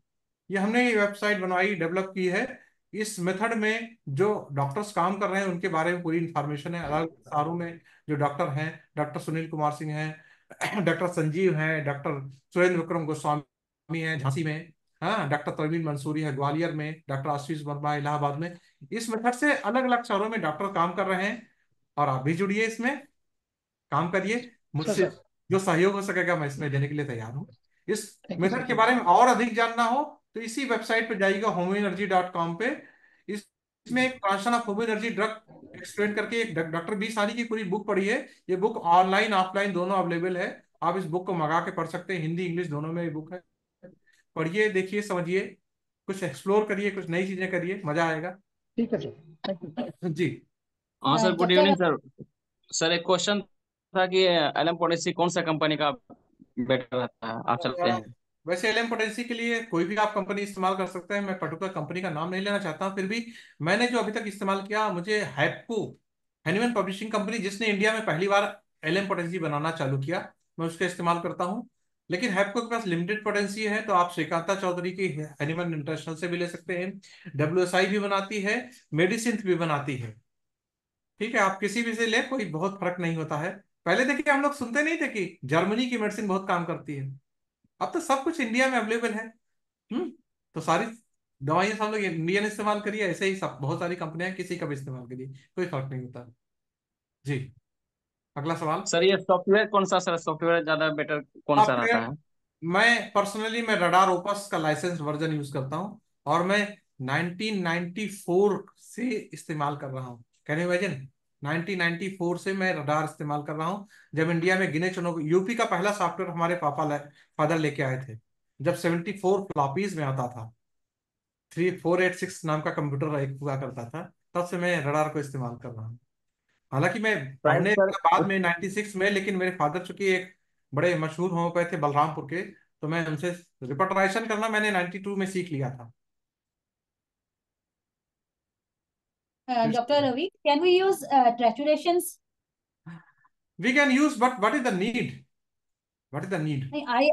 ये हमने ये वेबसाइट बनवाई, डेवलप की है। इस मेथड में जो डॉक्टर्स काम कर रहे हैं उनके बारे में पूरी इंफॉर्मेशन है। अलग शहरों में जो डॉक्टर हैं, डॉक्टर सुनील कुमार सिंह हैं, डॉक्टर संजीव हैं, डॉक्टर सुरेंद्र विक्रम गोस्वामी हैं झांसी में, हाँ, डॉक्टर तरमीन मंसूरी है ग्वालियर में, डॉक्टर आशीष वर्मा इलाहाबाद में। इस मेथड से अलग अलग शहरों में डॉक्टर काम कर रहे हैं, और आप भी जुड़िए, इसमें काम करिए। मुझसे सर जो सहयोग हो सकेगा मैं इसमें देने के लिए तैयार हूँ। इस थैंक यू सर, मेथड के बारे में और अधिक जानना हो तो इसी वेबसाइट पे जाइएगा homeoenergy.com पे। इसमें एक translation of home energy drug explain करके एक डॉक्टर बी सारी की पूरी बुक पढ़ी है। ये बुक ऑनलाइन ऑफलाइन दोनों अवेलेबल है। आप इस बुक को मंगा के पढ़ सकते हैं, हिंदी इंग्लिश दोनों में ये बुक है। पढ़िए, देखिए, समझिए, कुछ एक्सप्लोर करिए, कुछ नई चीजें करिए, मजा आएगा। ठीक है सर, थैंक यू। जी हाँ sir, good doctor evening sir. Sir एक क्वेश्चन था कि एलएम पॉलिसी कौन सा कंपनी का बेटर रहता है, आप चलते हैं? वैसे एलएम पोटेंसी के लिए कोई भी आप कंपनी इस्तेमाल कर सकते हैं। मैं पर्टिकुलर कंपनी का नाम नहीं लेना चाहता हूं, फिर भी मैंने जो अभी तक इस्तेमाल किया, मुझे हैप्को हैनीमैन पब्लिशिंग कंपनी, जिसने इंडिया में पहली बार एलएम पोटेंसी बनाना चालू किया, मैं उसका इस्तेमाल करता हूं। लेकिन हैप्को के पास लिमिटेड पोटेंसी है, तो आप श्रीकांता चौधरी की एनिमल इंटरनेशनल से भी ले सकते हैं। WSI भी बनाती है, मेडिसिन भी बनाती है। ठीक है, आप किसी भी से ले, कोई बहुत फर्क नहीं होता है। पहले देखिए हम लोग सुनते नहीं थे कि जर्मनी की मेडिसिन बहुत काम करती है। अब तो सब कुछ इंडिया में अवेलेबल है। तो सारी दवाइयां सब लोग इंडियन इस्तेमाल करिए, ऐसे ही सब बहुत सारी कंपनियां किसी का भी इस्तेमाल करिए, कोई फर्क नहीं होता। जी, अगला सवाल। सर ये सॉफ्टवेयर कौन सा, सर सॉफ्टवेयर ज्यादा बेटर कौन सा रहता सॉफ्टवेयर, है? मैं रडार ओपस का लाइसेंस वर्जन यूज करता हूं, और मैं 1994 से इस्तेमाल कर रहा हूं। कैन यू इमेजिन, 1994 से मैं रडार इस्तेमाल कर रहा हूं। जब इंडिया में गिने चुनो यूपी का पहला सॉफ्टवेयर हमारे फादर लेके आए थे, जब 74 फ्लॉपीज में आता था, 3486 नाम का कंप्यूटर एक हुआ करता था, तब से मैं रडार को इस्तेमाल कर रहा हूँ। हालांकि मैं प्राइस पढ़ने सर? लगा बाद में 96 में, लेकिन मेरे फादर चूंकि एक बड़े मशहूर होम्योपैथ थे बलरामपुर के, तो मैं उनसे रिपोर्टराइजेशन करना मैंने 92 में सीख लिया था। Dr. Ravi, can we use triturations? We can use, but what is the need, what is the need? नहीं,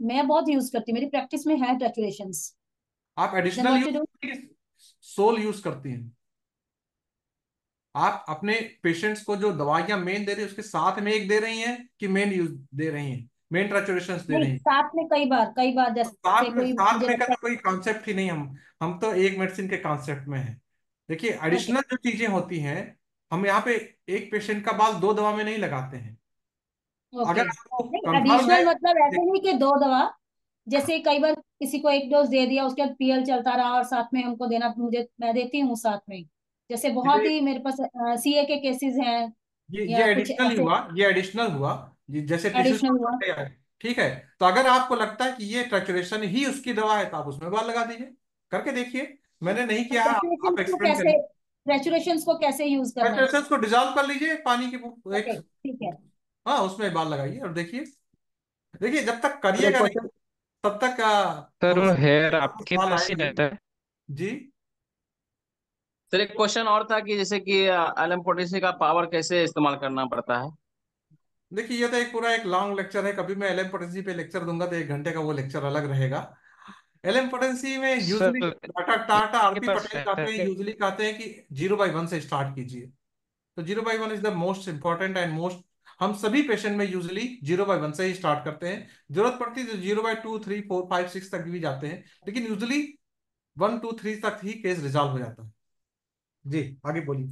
मैं बहुत यूज करती हूँ, मेरी प्रैक्टिस में है ट्रिचुरेशंस। आप Then additional what to do? Use, सोल यूज करती हैं। आप अपने पेशेंट्स को जो दवाइयां मेन दे रही है उसके साथ में एक दे रही हैं, कि मेन यूज दे रही हैं, मेन ट्रिचुरेशंस दे नहीं, रही हैं? साथ में कई बार जैसे कोई साथ मुझे में का लगता तो कोई कॉन्सेप्ट ही नहीं। हम तो एक मेडिसिन के कॉन्सेप्ट में है। देखिए, है। ओके एडिशनल जो चीजें होती हैं, हम यहाँ पे एक पेशेंट का बाल दो दवा में नहीं लगाते हैं। ओके, अगर आपको नहीं कंफर्म है, एडिशनल मतलब ऐसे नहीं कि दो दवा, जैसे कई बार किसी को एक डोज दे दिया, उसके बाद पीएल चलता रहा और साथ में हमको देना, मैं देती हूँ साथ में। जैसे बहुत ये ही मेरे पास सीए के केसेस हैं ये या कुछ एडिशनल ही ऐसे। हुआ, ये एडिशनल हुआ। जैसे टिश्यू एडिशनल हुआ। है, ठीक है। तो अगर आपको लगता है कि ये ट्रैचुरेशन ही उसकी दवा है, तो आप उसमें बाल लगा दीजिए, करके देखिए। मैंने नहीं किया है, आप एक्सपेरिमेंट करिए। ट्रेचुरेशंस को कैसे यूज करना है? ट्रैचुरेशन को डिजोल्व कर लीजिए पानी की एक, ओके ठीक है। हाँ, उसमें बाल लगाइए और देखिए। देखिए, जब तक सर एक करिएगा नहीं क्वेश्चन। तब तक सर वो बहुत हेयर आपके बाल पास ही आएंगे। रहता है? जी, सर एक क्वेश्चन और था कि जैसे कि एलएम पोटेंसी का पावर कैसे इस्तेमाल करना पड़ता है? देखिए, ये तो एक पूरा एक लॉन्ग लेक्चर है। कभी मैं एलएम पोटेंसी पे लेक्चर दूंगा तो 1 घंटे का वो लेक्चर अलग रहेगा। एलएम पोटेंसी में यूजली सर टाटा टाटा आपके आरपी पास पटेल रहता कहते हैं, है? यूजली कहते हैं कि 0/1 से स्टार्ट कीजिए। तो 0/1 is the most important and most, हम सभी पेशेंट में यूजली 0/1 से ही स्टार्ट करते हैं। जरूरत पड़ती है तो 0/2, 3, 4, 5, 6 तक भी जाते हैं, लेकिन यूजली 1, 2, 3 तक ही केस रिजॉल्व हो जाता है। जी, आगे बोलिए।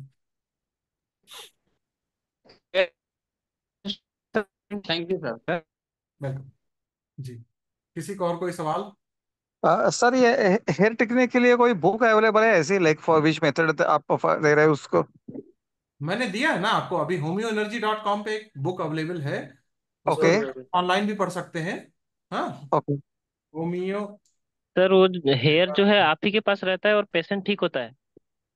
Thank you sir. वेलकम। जी, किसी को और कोई सवाल? सर ये हेयर टिकने के लिए कोई बुक अवेलेबल है ऐसी, लाइक फॉर विच मेथड आप दे रहे हैं उसको? मैंने दिया है ना आपको अभी, homeoenergy.com पे एक बुक अवेलेबल है, उसको ओके ऑनलाइन भी पढ़ सकते हैं। हाँ, ओके। होमियो। सर वो हेयर जो है आप ही के पास रहता है और पेशेंट ठीक होता है?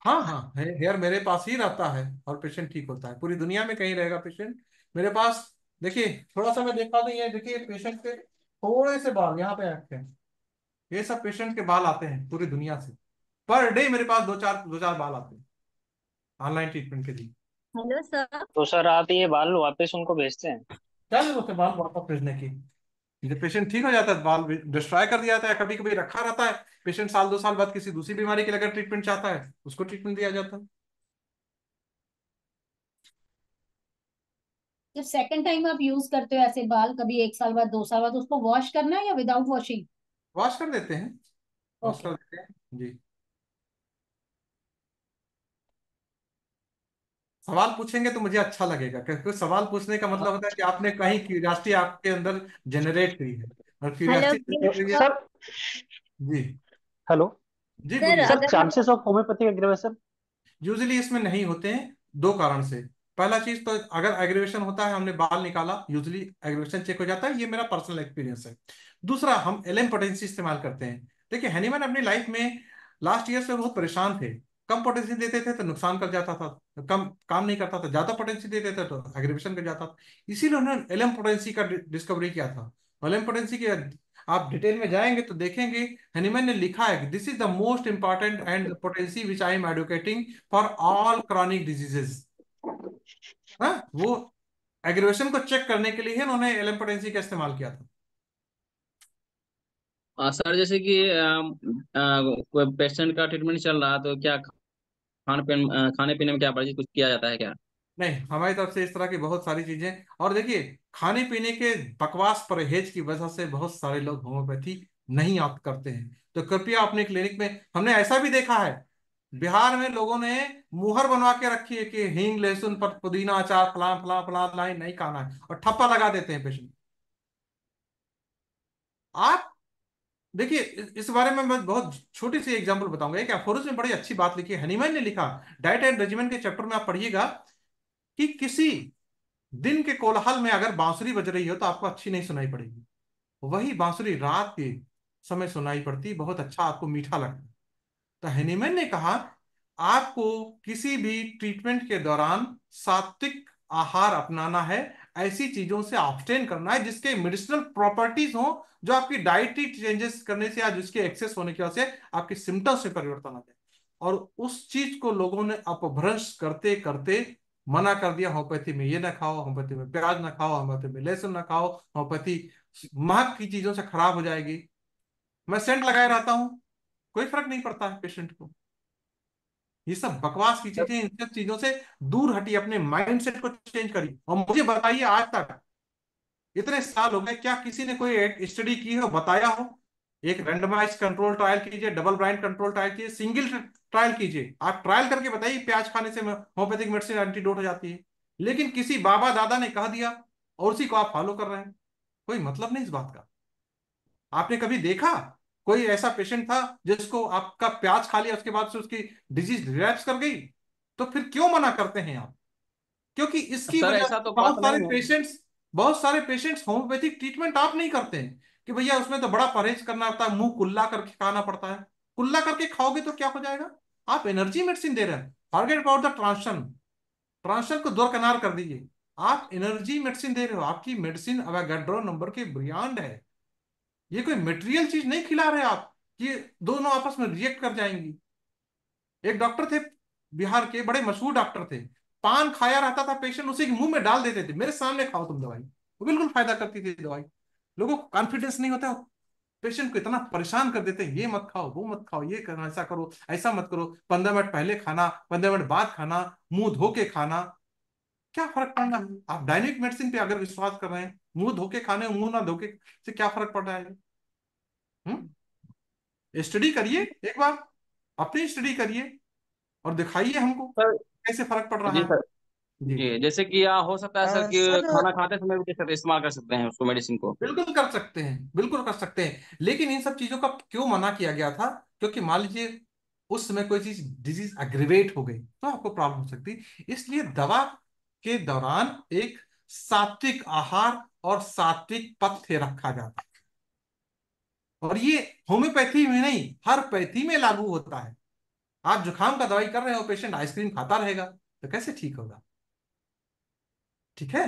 हाँ हाँ, हेयर मेरे पास ही रहता है और पेशेंट ठीक होता है। पूरी दुनिया में कहीं रहेगा पेशेंट मेरे पास। देखिए, थोड़ा सा मैं दिखा दूं, ये देखिए पेशेंट के थोड़े से बाल यहाँ पे रखे हैं, ये सब पेशेंट के बाल आते हैं पूरी दुनिया से। पर डे मेरे पास दो चार बाल आते हैं ऑनलाइन ट्रीटमेंट के लिए। Hello sir. तो सर आप ये बाल वापस उनको भेजते हैं? क्या जरूरत है बाल वापस भेजने की? जब पेशेंट ठीक हो जाता है, बाल डिस्ट्रॉय कर दिया जाता है, कभी कभी रखा रहता है। पेशेंट साल 2 साल बाद किसी दूसरी बीमारी के लिए अगर ट्रीटमेंट चाहता है, उसको ट्रीटमेंट दिया जाता है। जब सेकंड टाइम आप यूज करते हो ऐसे बाल, कभी 1 साल बाद 2 साल बाद, उसको वॉश करना है या विदाउट वॉशिंग? वॉश कर देते हैं, वॉश ओके। कर देते हैं। जी, सवाल पूछेंगे तो मुझे अच्छा लगेगा, क्योंकि सवाल पूछने का मतलब होता है कि आपने कहीं क्यूरियोसिटी आपके अंदर जनरेट हुई है, और हेलो क्यूरियोसिटी जनरेट हुई है। सर जी हेलो जी, सर, बोलिए। सर, अगर आप chances of homeopathic aggravation? Usually इसमें नहीं होते हैं, दो कारण से। पहला चीज तो, अगर एग्रीवेशन होता है, हमने बाल निकाला, यूजली एग्रीवेशन चेक हो जाता है, ये मेरा पर्सनल एक्सपीरियंस है। दूसरा, हम एलएम पोटेंसी इस्तेमाल करते हैं। देखिए, हनीमैन अपनी लाइफ में लास्ट ईयर से बहुत परेशान थे। कम पोटेंसी देते थे तो नुकसान कर जाता था, कम काम नहीं करता था। ज्यादा पोटेंसी देते थे तो एग्रीवेशन कर जाता था। इसीलिए उन्होंने एलएम पोटेंसी का डिस्कवरी किया था। एलएम पोटेंसी के आप डिटेल में जाएंगे तो देखेंगे, हनीमैन ने लिखा है कि this is the most important and the potency which I am advocating for all chronic diseases. हाँ, वो एग्रीवेशन को चेक करने के लिए ही उन्होंने एलएम पोटेंसी का इस्तेमाल किया था। सर जैसे कि कोई पेशेंट का ट्रीटमेंट चल रहा तो क्या खाने पीने में क्या परहेज कुछ किया जाता है क्या? नहीं, हमारी तरफ से इस तरह की बहुत सारी चीजें, और देखिए खाने पीने के बकवास परहेज की वजह से बहुत सारे लोग होम्योपैथी नहीं आप करते हैं। तो कृपया अपने क्लिनिक में, हमने ऐसा भी देखा है बिहार में लोगों ने मुहर बनवा के रखी है कि हींग लहसुन पर पुदीना अचार फलां फलां फलां लाइन नहीं खाना है, और ठप्पा लगा देते हैं पेशेंट। आप देखिए इस बारे में मैं बहुत छोटी सी एग्जांपल बताऊंगा। एक अफरोज में बड़ी अच्छी बात लिखी है, हनीमैन ने लिखा, डाइट एंड रेजिमेंट के चैप्टर में आप पढ़िएगा कि किसी दिन के कोलाहल में अगर बांसुरी बज रही हो तो आपको अच्छी नहीं सुनाई पड़ेगी, वही बांसुरी रात के समय सुनाई पड़ती, बहुत अच्छा आपको मीठा लगता। तो हेनीमैन ने कहा आपको किसी भी ट्रीटमेंट के दौरान सात्विक आहार अपनाना है, ऐसी चीजों से abstain करना है जिसके मेडिसिनल प्रॉपर्टीज हो, जो आपकी डाइटरी चेंजेस करने से या जिसके एक्सेस होने की वजह से आपके सिम्टम्स में परिवर्तन आता है। और उस चीज को लोगों ने अपभ्रंश करते करते मना कर दिया, होम्योपैथी में ये ना खाओ, होम्योपैथी में प्याज ना खाओ, होम्योपैथी में लहसुन ना खाओ, होम्योपैथी महक की चीजों से खराब हो जाएगी। मैं सेंट लगाए रहता हूं, कोई फर्क नहीं पड़ता है पेशेंट को। ये सब बकवास की चीजें, इन सब चीजों से दूर हटिए, अपने माइंडसेट को चेंज करिए। और मुझे बताइए आज तक इतने साल हो गए, क्या किसी ने कोई एक स्टडी की हो, बताया हो? एक रैंडमाइज कंट्रोल ट्रायल कीजिए, डबल ब्लाइंड कंट्रोल ट्रायल कीजिए, सिंगल ट्रायल कीजिए, आप ट्रायल करके बताइए प्याज खाने से होम्योपैथिक मेडिसिन एंटीडोट हो जाती है। लेकिन किसी बाबा दादा ने कह दिया और उसी को आप फॉलो कर रहे हैं, कोई मतलब नहीं इस बात का। आपने कभी देखा कोई ऐसा पेशेंट था जिसको आपका प्याज खा लिया उसके बाद से उसकी डिजीज रिलैप्स कर गई? तो फिर क्यों मना करते हैं आप? क्योंकि इसकी सर वजह ऐसा से तो बात नहीं है। बहुत सारे पेशेंट्स होम्योपैथिक ट्रीटमेंट आप नहीं करते हैं कि भैया उसमें तो बड़ा परहेज करना पड़ता है, मुंह कुल्ला करके खाना पड़ता है। कुल्ला करके खाओगे तो क्या हो जाएगा? आप एनर्जी मेडिसिन दे रहे हैं, फॉरगेट अबाउट द ट्रांसन, ट्रांसन को दरकिनार कर दीजिए। आप एनर्जी मेडिसिन दे रहे हो, आपकी मेडिसिन अवोगाड्रो नंबर के ब्रियांड है, ये कोई मटेरियल चीज नहीं खिला रहे आप कि दोनों आपस में रिएक्ट कर जाएंगी। एक डॉक्टर थे बिहार के, बड़े मशहूर डॉक्टर थे, पान खाया रहता था पेशेंट, उसी के मुंह में डाल देते थे, मेरे सामने खाओ तुम दवाई, वो बिल्कुल फायदा करती थी दवाई। लोगों को कॉन्फिडेंस नहीं होता, पेशेंट को इतना परेशान कर देते हैं, ये मत खाओ वो मत खाओ, ये करना ऐसा करो ऐसा मत करो, 15 मिनट पहले खाना 15 मिनट बाद खाना, मुंह धो के खाना। क्या फर्क पड़ना है? आप डायनेमिक मेडिसिन पे अगर विश्वास कर रहे हैं, मुंह धो के खाने मुंह ना धो के से क्या फर्क पड़ रहा है? स्टडी करिए एक बार, अपनी स्टडी करिए और दिखाइए हमको सर कैसे फर्क पड़ रहा जी है। सर। जी जी जैसे कि हो सकता है सर कि सर खाना खाते समय भी सर इस्तेमाल कर सकते हैं उसको मेडिसिन को। बिल्कुल कर सकते हैं, बिल्कुल कर सकते हैं, लेकिन इन सब चीजों का क्यों मना किया गया था? क्योंकि मान लीजिए उस समय कोई चीज डिजीज अग्रीवेट हो गई तो आपको प्रॉब्लम हो सकती, इसलिए दवा के दौरान एक सात्विक आहार और सात्विक पथ्य रखा जाता है। और ये होम्योपैथी में नहीं, हर पैथी में लागू होता है। आप जुकाम का दवाई कर रहे हो, पेशेंट आइसक्रीम खाता रहेगा तो कैसे ठीक होगा? ठीक है।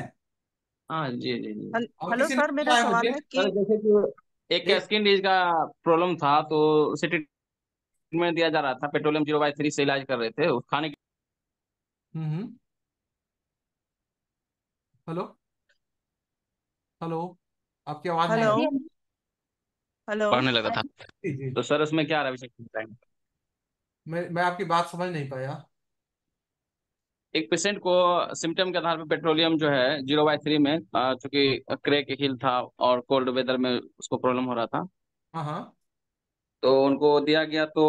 हाँ जी जी जी। और हेलो किसी ने सर, मेरा पूछा है सवाल मुझे है सर कि जैसे कि एक एक स्किन डिजीज का प्रॉब्लम था तो उसे ट्रीटमेंट दिया जा रहा था, पेट्रोलियम 0/3 से इलाज कर रहे थे उस खाने की। हम्म। हेलो, हेलो, आपकी आवाज नहीं हेलो आ रही। हेलो पढ़ने लगा था। जी जी, तो सर उसमें क्या रहा विषय? मैं आपकी बात समझ नहीं पाया। एक पेशेंट को सिम्टम के आधार पर पेट्रोलियम जो है 0/3 में चूंकि क्रैक हिल था और कोल्ड वेदर में उसको प्रॉब्लम हो रहा था, हाँ हाँ तो उनको दिया गया। तो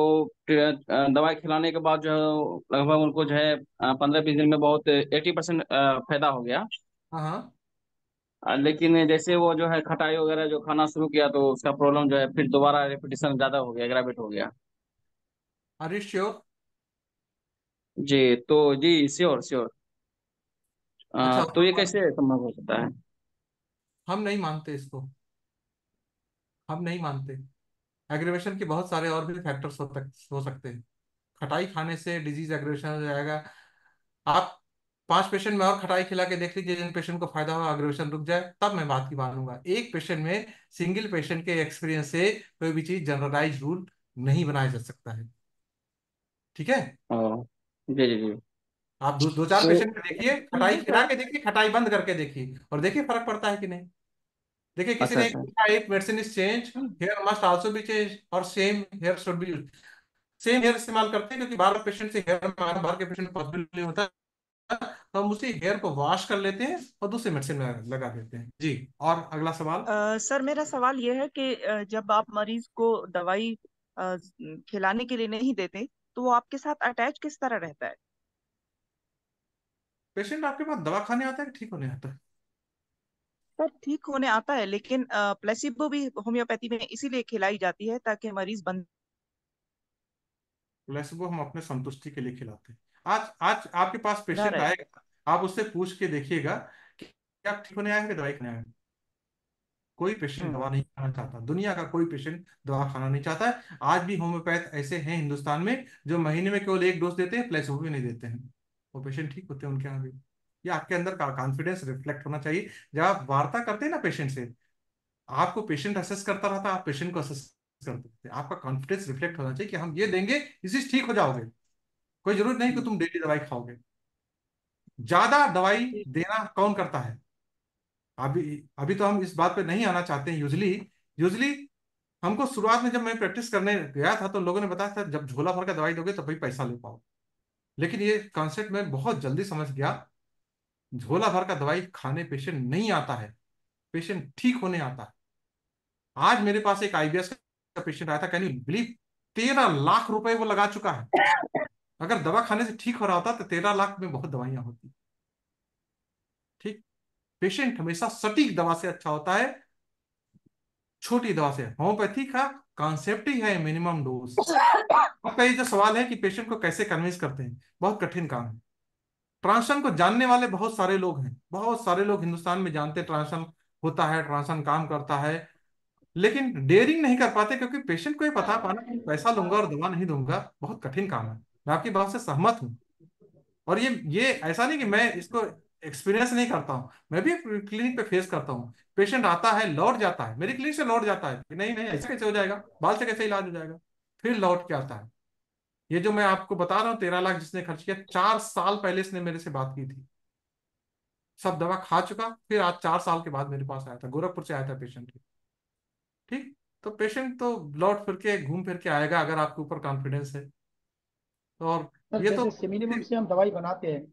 फिर, दवाई खिलाने के बाद जो है लगभग उनको जो है 15-20 दिन में बहुत 80% फायदा हो गया। हाँ हाँ। लेकिन जैसे वो जो है खटाई वगैरह जो खाना शुरू किया तो उसका प्रॉब्लम जो है फिर दोबारा रिपीटिशन ज्यादा हो गया, एग्रावेट हो गया। Are you sure? जी तो जी श्योर श्योर। अच्छा, तो ये कैसे संभव हो सकता है? हम नहीं मानते इसको, हम नहीं मानते। एग्रीवेशन के बहुत सारे और भी फैक्टर्स हो सकते हैं। खटाई खाने से डिजीज एग्रीवेशन हो जाएगा। आप 5 पेशेंट में और खटाई खिला के देख लीजिए, जिन पेशेंट को फायदा हो, एग्रीवेशन रुक जाए, तब मैं बात की मानूंगा। एक पेशेंट में, सिंगल पेशेंट के एक्सपीरियंस से कोई भी चीज जनरलाइज रूल नहीं बनाया जा सकता है। ठीक है। ओ, जी जी जी। आप दो चार तो पेशेंट में देखिए, खटाई खिला के देखिए, खटाई बंद करके देखिए और देखिए फर्क पड़ता है कि नहीं। देखिए किसी अच्छा ने अच्छा। कहा एक medicine is change, hair must also be change और same hair should be use. Same hair इस्तेमाल करते हैं क्योंकि बार पेशेंट से हेयर में आना बाहर के पेशेंट पॉसिबल नहीं होता, तो हम उसी हेयर को वॉश कर लेते हैं और दूसरे मेडिसिन में लगा देते हैं जी। और अगला सवाल। सर मेरा सवाल ये है कि जब आप मरीज को दवाई खिलाने के लिए नहीं देते तो वो आपके साथ अटैच किस तरह रहता है? पेशेंट आपके पास दवा खाने आता है कि ठीक होने आता है? सर ठीक होने आता है, लेकिन प्लेसिबो भी होम्योपैथी में इसीलिए खिलाई जाती है ताकि मरीज बंद। प्लेसिबो हम अपने संतुष्टि के लिए खिलाते हैं। आज आज आपके पास सुधार पेशेंट है। आएगा, आप उससे पूछ के देखिएगा कि क्या ठीक होने आया है कि दवाई खाने आया है। कोई पेशेंट दवा नहीं खाना चाहता, दुनिया का कोई पेशेंट दवा खाना नहीं चाहता है। आज भी होम्योपैथ ऐसे हैं हिंदुस्तान में जो महीने में केवल एक डोज देते हैं, प्लेसिबो भी नहीं देते हैं, वो पेशेंट ठीक होते हैं उनके यहाँ भी। ये आपके अंदर का कॉन्फिडेंस रिफ्लेक्ट होना चाहिए। जब आप वार्ता करते हैं ना पेशेंट से, आपको पेशेंट असेस करता रहता है, आप पेशेंट को असेस करते हैं, आपका कॉन्फिडेंस रिफ्लेक्ट होना चाहिए कि हम ये देंगे इसी से ठीक हो जाओगे। कोई जरूरत नहीं कि तुम डेली दवाई खाओगे। ज्यादा दवाई देना कौन करता है? अभी अभी तो हम इस बात पे नहीं आना चाहते हैं। यूजली यूजली हमको शुरुआत में जब मैं प्रैक्टिस करने गया था तो लोगों ने बताया था जब झोला भर का दवाई दोगे तभी पैसा ले पाओ। लेकिन ये कॉन्सेप्ट मैं बहुत जल्दी समझ गया। झोला भर का दवाई खाने पेशेंट नहीं आता है, पेशेंट ठीक होने आता है। आज मेरे पास एक आईबीएस का पेशेंट आया था, कैन यू बिलीव, 13 लाख रुपए वो लगा चुका है। अगर दवा खाने से ठीक हो रहा होता तो 13 लाख में बहुत दवाइयां होती। ठीक, पेशेंट हमेशा सटीक दवा से अच्छा होता है छोटी दवा से। होम्योपैथी का कॉन्सेप्ट ही है मिनिमम डोज। आपका ये जो सवाल है कि पेशेंट को कैसे कन्विंस करते हैं, बहुत कठिन काम है। ट्रांसप्लांट को जानने वाले बहुत सारे लोग हैं, बहुत सारे लोग हिंदुस्तान में जानते हैं ट्रांसप्लांट होता है, ट्रांसप्लांट काम करता है, लेकिन डेयरिंग नहीं कर पाते क्योंकि पेशेंट को ये बता पाना कि पैसा लूंगा और दवा नहीं दूंगा बहुत कठिन काम है। मैं आपकी बात से सहमत हूँ। और ये ऐसा नहीं कि मैं इसको एक्सपीरियंस नहीं करता हूँ, मैं भी क्लिनिक पे फेस करता हूँ। पेशेंट आता है लौट जाता है, मेरी क्लिनिक से लौट जाता है कि नहीं नहीं ऐसे कैसे हो जाएगा, बाल से कैसे इलाज हो जाएगा, फिर लौट के आता है। ये जो मैं आपको बता रहा हूँ 13 लाख जिसने खर्च किया, 4 साल पहले इसने मेरे से बात की थी, सब दवा खा चुका, फिर आज 4 साल के बाद मेरे पास आया था, गोरखपुर से आया था पेशेंट। ठीक, तो पेशेंट तो लौट फिर के घूम फिर के आएगा अगर आपके ऊपर कॉन्फिडेंस है। और सर ये तो जैसे सेमिनिमम से हम दवाई बनाते हैं,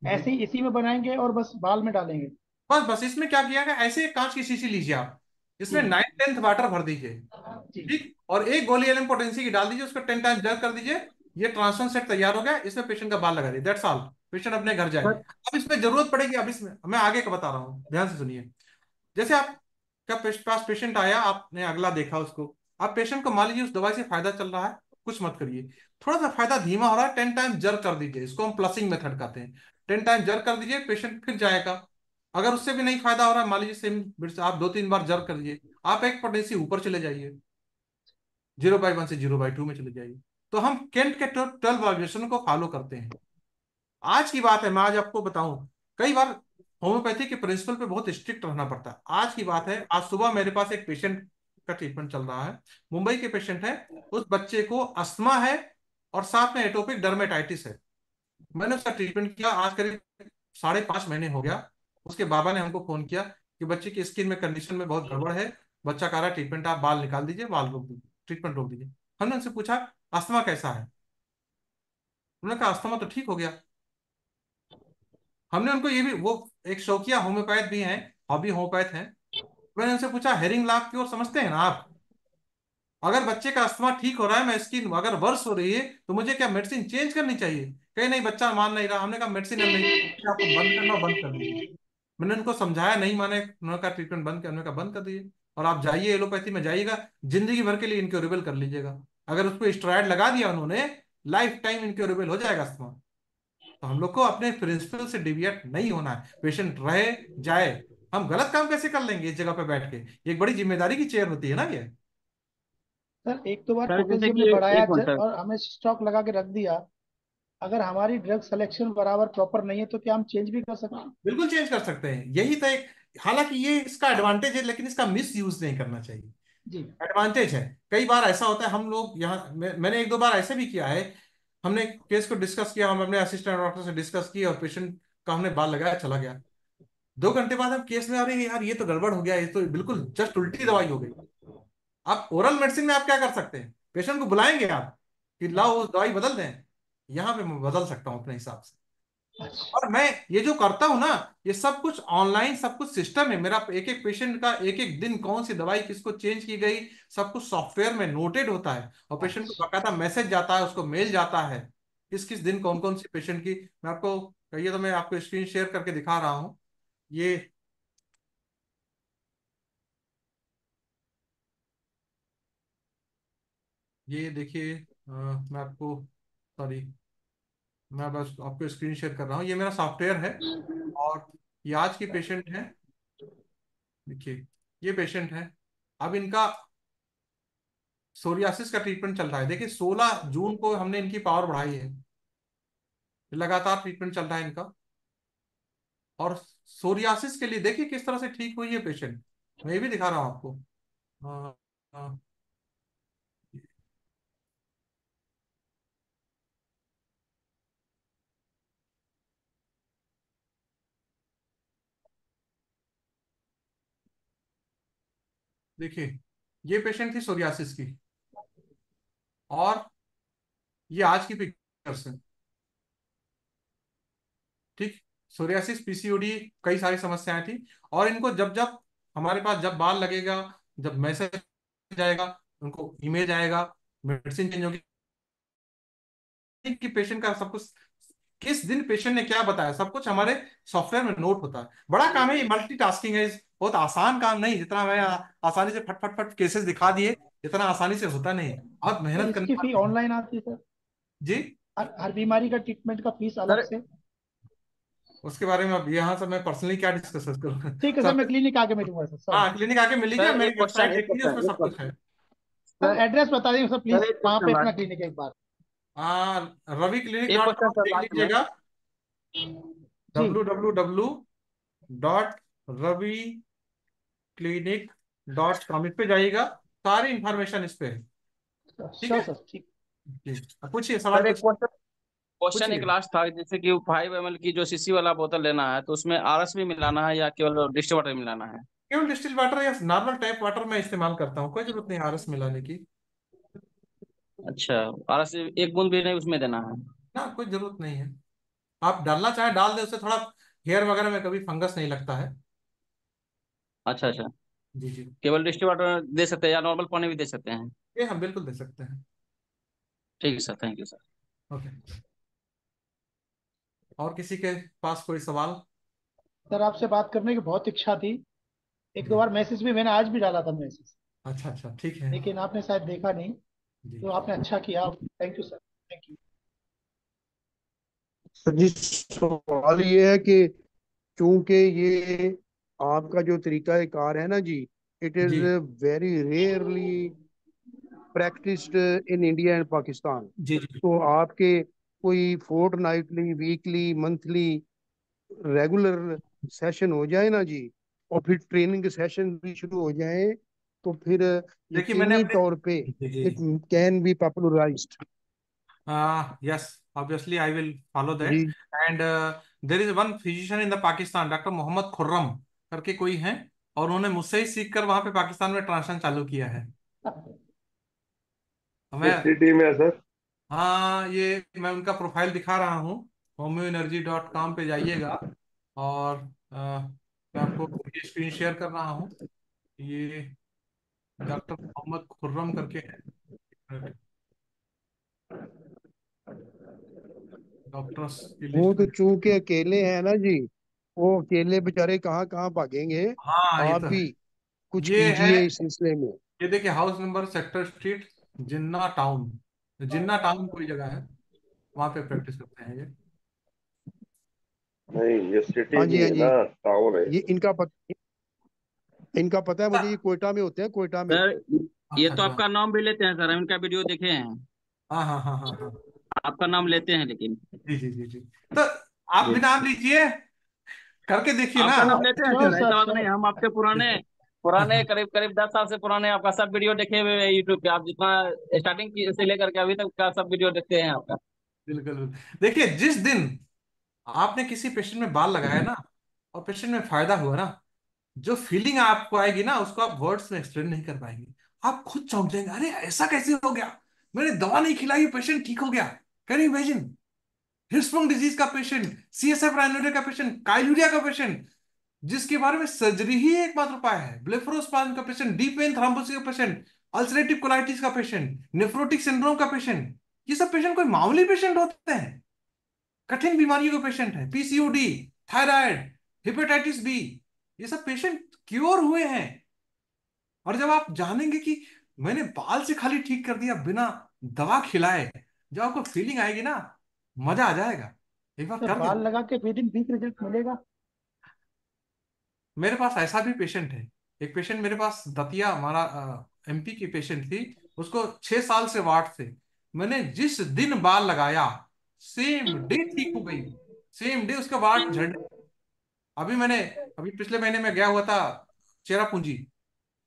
ऐसे ही इसी में बनाएंगे और बस बाल में डालेंगे। बस बस इसमें क्या किया गया, ऐसे एक कांच की शीशी लीजिए आप, इसमें 9/10 वाटर भर दीजिए, ठीक, और एक गोली एलएम पोटेंसी की डाल दीजिए, उसको 10 टाइम जर्क कर दीजिए, ये ट्रांसफर सेट तैयार हो गया, इसमें पेशेंट का बाल लगा दीजिए, दैट्स ऑल। पेशेंट अपने घर जाए। अब इसमें जरूरत पड़ेगी, अब इसमें मैं आगे का बता रहा हूँ, ध्यान से सुनिए। जैसे आपका पास पेशेंट आया, आपने अगला देखा उसको, आप पेशेंट को मान लीजिए उस दवाई से फायदा चल रहा है, कुछ मत करिए, थोड़ा सा फायदा धीमा हो रहा है, 10 टाइम जर्क कर दीजिए, इसको हम प्लसिंग मेथड कहते हैं। 10 टाइम जर्क कर दीजिए, पेशेंट फिर जाएगा। अगर उससे भी नहीं फायदा हो रहा है, मान लीजिए सेम आप 2-3 बार जर्क कर दीजिए, आप एक पोटेंसी ऊपर चले जाइए, 0/1 से 0/2 में चले जाइए। तो हम केंट के 12 ऑब्जर्वेशन को फॉलो करते हैं। आज की बात है, मैं आज आपको बताऊं, कई बार होम्योपैथी के प्रिंसिपल पे बहुत स्ट्रिक्ट रहना पड़ता है। आज की बात है, आज सुबह मेरे पास एक पेशेंट का ट्रीटमेंट चल रहा है, मुंबई के पेशेंट है, उस बच्चे को अस्थमा है और साथ में एटोपिक डर्मेटाइटिस है। मैंने उसका ट्रीटमेंट किया, आज करीब 5.5 महीने हो गया। उसके बाबा ने हमको फोन किया कि बच्चे की स्किन में कंडीशन में बहुत गड़बड़ है, बच्चा कह रहा है ट्रीटमेंट आप बाल निकाल दीजिए, बाल रोक दीजिए, ट्रीटमेंट रोक दीजिए। हमने उनसे पूछा अस्थमा कैसा है, उन्होंने कहा अस्थमा तो ठीक हो गया। हमने उनको ये भी, वो एक शौकिया होम्योपैथ भी हैं, हॉबी होम्योपैथ हैं, मैंने उनसे पूछा हेरिंग लाभ की ओर समझते हैं ना आप, अगर बच्चे का अस्थमा ठीक हो रहा है, मैं स्किन अगर वर्स हो रही है तो मुझे क्या मेडिसिन चेंज करनी चाहिए? कहीं नहीं, बच्चा मान नहीं रहा। हमने कहा मेडिसिन अब नहीं, आपको बंद करना, बंद कर दीजिए। मैंने उनको समझाया, नहीं माने, उन्होंने कहा ट्रीटमेंट बंद कर, उन्होंने कहा बंद कर दीजिए और आप जाइए एलोपैथी में जाइएगा, जिंदगी भर के लिए इनक्योरेबल कर लीजिएगा। अगर उसको स्टेरॉइड लगा दिया उन्होंने, लाइफ टाइम इनक्योरेबल हो जाएगा अस्थमा। तो हम लोग को अपने प्रिंसिपल से डिविएट नहीं होना है, पेशेंट रहे जाए। हम गलत काम कैसे कर लेंगे इस जगह पे बैठ के? ये एक बड़ी जिम्मेदारी की चेयर होती है ना ये। सर एक दो बार सर जैसे पोटेशियम कि ने बढ़ाया एक मिनट सर, और हमें स्टॉक लगा के रख दिया, अगर हमारी ड्रग सिलेक्शन बराबर प्रॉपर नहीं है तो क्या हम चेंज भी कर सकते हैं? बिल्कुल चेंज कर सकते हैं, यही तो एक, हालांकि ये इसका एडवांटेज है, लेकिन इसका मिस यूज नहीं करना चाहिए। जी। एडवांटेज है, कई बार ऐसा होता है, हम लोग यहाँ मैंने 1-2 बार ऐसे भी किया है, हमने केस को डिस्कस किया, हम अपने असिस्टेंट डॉक्टर से डिस्कस किया और पेशेंट का हमने बाल लगाया, चला गया। 2 घंटे बाद हम केस में, अरे यार ये तो गड़बड़ हो गया, ये तो बिल्कुल जस्ट उल्टी दवाई हो गई। आप ओरल मेडिसिन में आप क्या कर सकते हैं, पेशेंट को बुलाएंगे आप कि लाओ वो दवाई बदल दें, यहाँ पे मैं बदल सकता हूँ अपने हिसाब से। और मैं ये जो करता हूँ ना, ये सब कुछ ऑनलाइन, सब कुछ सिस्टम है मेरा। एक एक पेशेंट का एक एक दिन कौन सी दवाई किसको चेंज की गई, सब कुछ सॉफ्टवेयर में नोटेड होता है, और पेशेंट को बकायदा मैसेज जाता है, उसको मेल जाता है किस किस दिन कौन कौन सी पेशेंट की। मैं आपको कहिए तो मैं आपको स्क्रीन शेयर करके दिखा रहा हूँ। ये देखिए, मैं आपको, सॉरी, मैं बस आपको स्क्रीन शेयर कर रहा हूँ, ये मेरा सॉफ्टवेयर है। और ये आज की पेशेंट है, देखिए ये पेशेंट है। अब इनका सोरियासिस का ट्रीटमेंट चल रहा है। देखिए 16 जून को हमने इनकी पावर बढ़ाई है, लगातार ट्रीटमेंट चल रहा है इनका। और सोरियासिस के लिए देखिए किस तरह से ठीक हुई है पेशेंट। मैं ये भी दिखा रहा हूँ आपको। अ, अ, देखिए ये पेशेंट थी सोरियासिस की, और ये आज की पिक्चर्स है। ठीक, सोरियासिस, पीसीओडी, कई सारी समस्याएं थी। और इनको जब जब हमारे पास जब बाल लगेगा, जब मैसेज आएगा, उनको इमेज आएगा, मेडिसिन चेंज होगी, कि पेशेंट का सब कुछ, किस दिन पेशेंट ने क्या बताया, सब कुछ हमारे सॉफ्टवेयर में नोट होता है। बड़ा काम है ये, मल्टीटास्किंग है, बहुत आसान काम नहीं। जितना मैं आसानी से फट फट फट केसेस दिखा दिए, इतना आसानी से होता नहीं, बहुत सर मेहनत करनी इसकी फी पड़ती है। ऑनलाइन आती है सर? जी, हर बीमारी का ट्रीटमेंट का फीस अलग से? उसके बारे में अब यहाँ से मैं पर्सनली क्या डिस्कस करूँ ठीक है सर, मैं क्लिनिक आके मिलूंगा सर, सॉरी। हाँ, क्लिनिक आके मिल लीजिए, सर मेरी एक क्वेश्चन, वेबसाइट एक देख लीजिए, उसमें क्वेश्चन, एक सब कुछ है। Question sir sir. एड्रेस बता दीजिए सर प्लीज, सर एक कहाँ पे क्वेश्चन अपना लास्ट, क्लिनिक है एक बार? रवि क्लिनिक एक डॉट क्वेश्चन कॉम सर देख लास्ट में। लीजिएगा, जी www.raviClinic.com, इस पे जाइएगा, सारी इंफॉर्मेशन इस पे है। ठीक श्योर है सर, ठीक। जी, अब पूछिए, सवाल सर एक पूछिए। क्वेश्चन, क्वेश्चन एक पूछिए, लास्ट था, जैसे कि 5 ml की जो शीशी वाला बोतल लेना है, तो उसमें आरएस भी मिलाना है या केवल डिस्टिल वाटर मिलाना है? केवल डिस्टिल वाटर या नॉर्मल टैप वाटर मैं इस्तेमाल करता हूँ, कोई जरूरत नहीं आरएस मिलाने की। अच्छा, आरएस एक बूंद भी नहीं उसमें देना है? ना, कोई जरूरत नहीं है। आप डालना चाहे डाल दे, उससे थोड़ा हेयर वगैरह में कभी फंगस नहीं लगता है। अच्छा अच्छा, जी जी, केवल डिस्टिल वाटर दे सकते हैं या नॉर्मल पानी भी दे सकते हैं? ये हम बिल्कुल दे सकते हैं। ठीक है sir, thank you sir. Okay, और किसी के पास कोई सवाल? सर आपसे बात करने की बहुत इच्छा थी, एक दो जी, बार मैसेज भी मैंने आज भी डाला था मैसेज, अच्छा अच्छा, ठीक है। लेकिन आपने शायद देखा नहीं, जी, तो आपने अच्छा किया, thank you sir, thank you. Sir ji, सवाल ये है कि चूंकि ये आपका जो तरीका कार है ना जी, इट इज जी, very rarely practised in India and Pakistan. जी, जी। तो आपके कोई fortnightly, weekly, monthly, regular session हो जाए ना जी, और फिर ट्रेनिंग सेशन भी शुरू हो जाए, तो फिर देखिए मैंने यकीनी अपने, तौर पे जी जी, it can be popularised. yes, obviously I will follow that. जी And there is one physician in the Pakistan, doctor Mohammad Khurram करके कोई है, और उन्होंने मुझसे ही सीख कर वहां पे पाकिस्तान में ट्रांसलेशन चालू किया है। मैं, सिटी में है सर। हाँ, ये मैं उनका प्रोफाइल दिखा रहा हूँ, homeoenergy.com पे जाइएगा। और मैं आपको ये स्क्रीन शेयर कर रहा हूँ, ये डॉक्टर मोहम्मद खुर्रम करके है, डॉक्टर्स की वो लिस्ट तो में। चूंकि अकेले हैं ना जी, वो अकेले बेचारे कहाँ कहाँ भागेंगे। हाँ, ये आप तो भी है, कुछ ये है, कीजिए इस सिलसिले में। ये देखिए हाउस नंबर, सेक्टर स्ट्रीट, जिन्ना टाउन, जिन्ना टाउन कोई जगह है, वहां पे प्रैक्टिस करते हैं ये। नहीं, ये सिटी हाँ नहीं जी, हाँ है जी, ना, टाउन है। ये इनका पता है मुझे, ये कोयटा में होते हैं, कोयटा में। सर ये अच्छा तो अच्छा, आपका नाम भी लेते हैं सर, हम इनका वीडियो देखे हैं, हाँ हाँ हाँ हाँ हाँ, आपका नाम लेते हैं लेकिन। जी जी जी जी, तो आप जी, भी नाम लीजिए, करके देखिए ना। आपका नाम लेते हैं श्योर सर, सर, ऐसा बात नहीं, श्योर। हम आपके पुराने पुराने करीब करीब 10 साल से पुराने आपका सब वीडियो देखे हुए हैं यूट्यूब पे। आप जितना स्टार्टिंग से लेकर के अभी तक का सब वीडियो देखते हैं आपका। बिल्कुल बिल्कुल। देखिए जिस दिन आपने किसी पेशेंट में बाल लगाया ना, और पेशेंट में फायदा हुआ ना, जो फीलिंग आपको आएगी ना उसको आप वर्ड्स में एक्सप्लेन नहीं कर पाएंगे। आप खुद चौंक जाएंगे, अरे ऐसा कैसे हो गया, मैंने दवा नहीं खिलाई, पेशेंट ठीक हो गया। Can you imagine? Hirsutum disease का पेशेंट, CSF रायनोडिया का पेशेंट, काइलूरिया का पेशेंट, जिसके बारे में सर्जरी ही एकमात्र उपाय है, ब्लेफरोस्पाज्म का पेशेंट, डीप वेन थ्रोम्बोसिस का पेशेंट, अल्सरेटिव कोलाइटिस का पेशेंट, नेफ्रोटिक सिंड्रोम का पेशेंट। ये सब पेशेंट कोई मामूली पेशेंट होते हैं? कठिन बीमारियों के पेशेंट है, PCOD, थायराइड, हेपेटाइटिस बी, ये सब पेशेंट क्योर हुए हैं। और जब आप जानेंगे कि मैंने बाल से खाली ठीक कर दिया बिना दवा खिलाए, जब आपको फीलिंग आएगी ना, मजा आ जाएगा। एक बार तो कर बाल दे। लगा के विद इन वीक रिजल्ट मिलेगा? मेरे पास ऐसा भी पेशेंट है। एक पेशेंट मेरे पास, दतिया, हमारा MP की पेशेंट थी, उसको 6 साल से वाट थे। मैंने जिस दिन बाल लगाया सेम डे ठीक हो गई, सेम डे उसका वाट झड़। अभी पिछले महीने में गया हुआ था चेरापूंजी।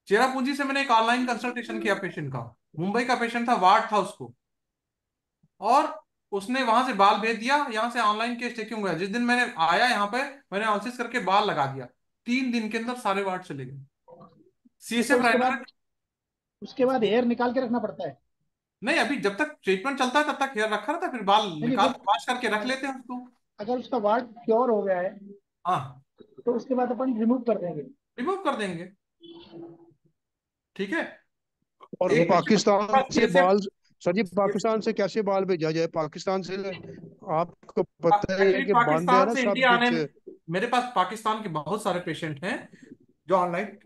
चेरापूंजी से मैंने एक ऑनलाइन कंसल्टेशन किया पेशेंट का। मुंबई का पेशेंट था, वार्ड था उसको, और उसने वहां से बाल भेज दिया, यहाँ से ऑनलाइन केस चेकिंग हुआ। जिस दिन मैंने आया यहाँ पे, मैंने एनालिसिस करके बाल लगा दिया, 3 दिन के अंदर सारे वार्ड चले गए। तो CSF राइनोड। उसके बाद हेयर निकाल के रखना पड़ता है? नहीं, अभी जब तक ट्रीटमेंट चलता है तब तक हेयर रखा रहता है, फिर बाल नहीं निकाल फिर वॉश करके रख लेते हैं उसको। अगर उसका वार्ड क्योर हो गया है हाँ, तो उसके बाद अपन रिमूव कर देंगे? रिमूव कर देंगे, ठीक है। और एक पाकिस्तान से CSF, बाल, सर जी पाकिस्तान से कैसे बाल भेजा जाए? पाकिस्तान से आपको पता है एक्चुअली कि बंद है पाकिस्तान ना से सब इंडिया आने कुछ। में, मेरे पास पाकिस्तान के बहुत सारे पेशेंट हैं जो ऑनलाइन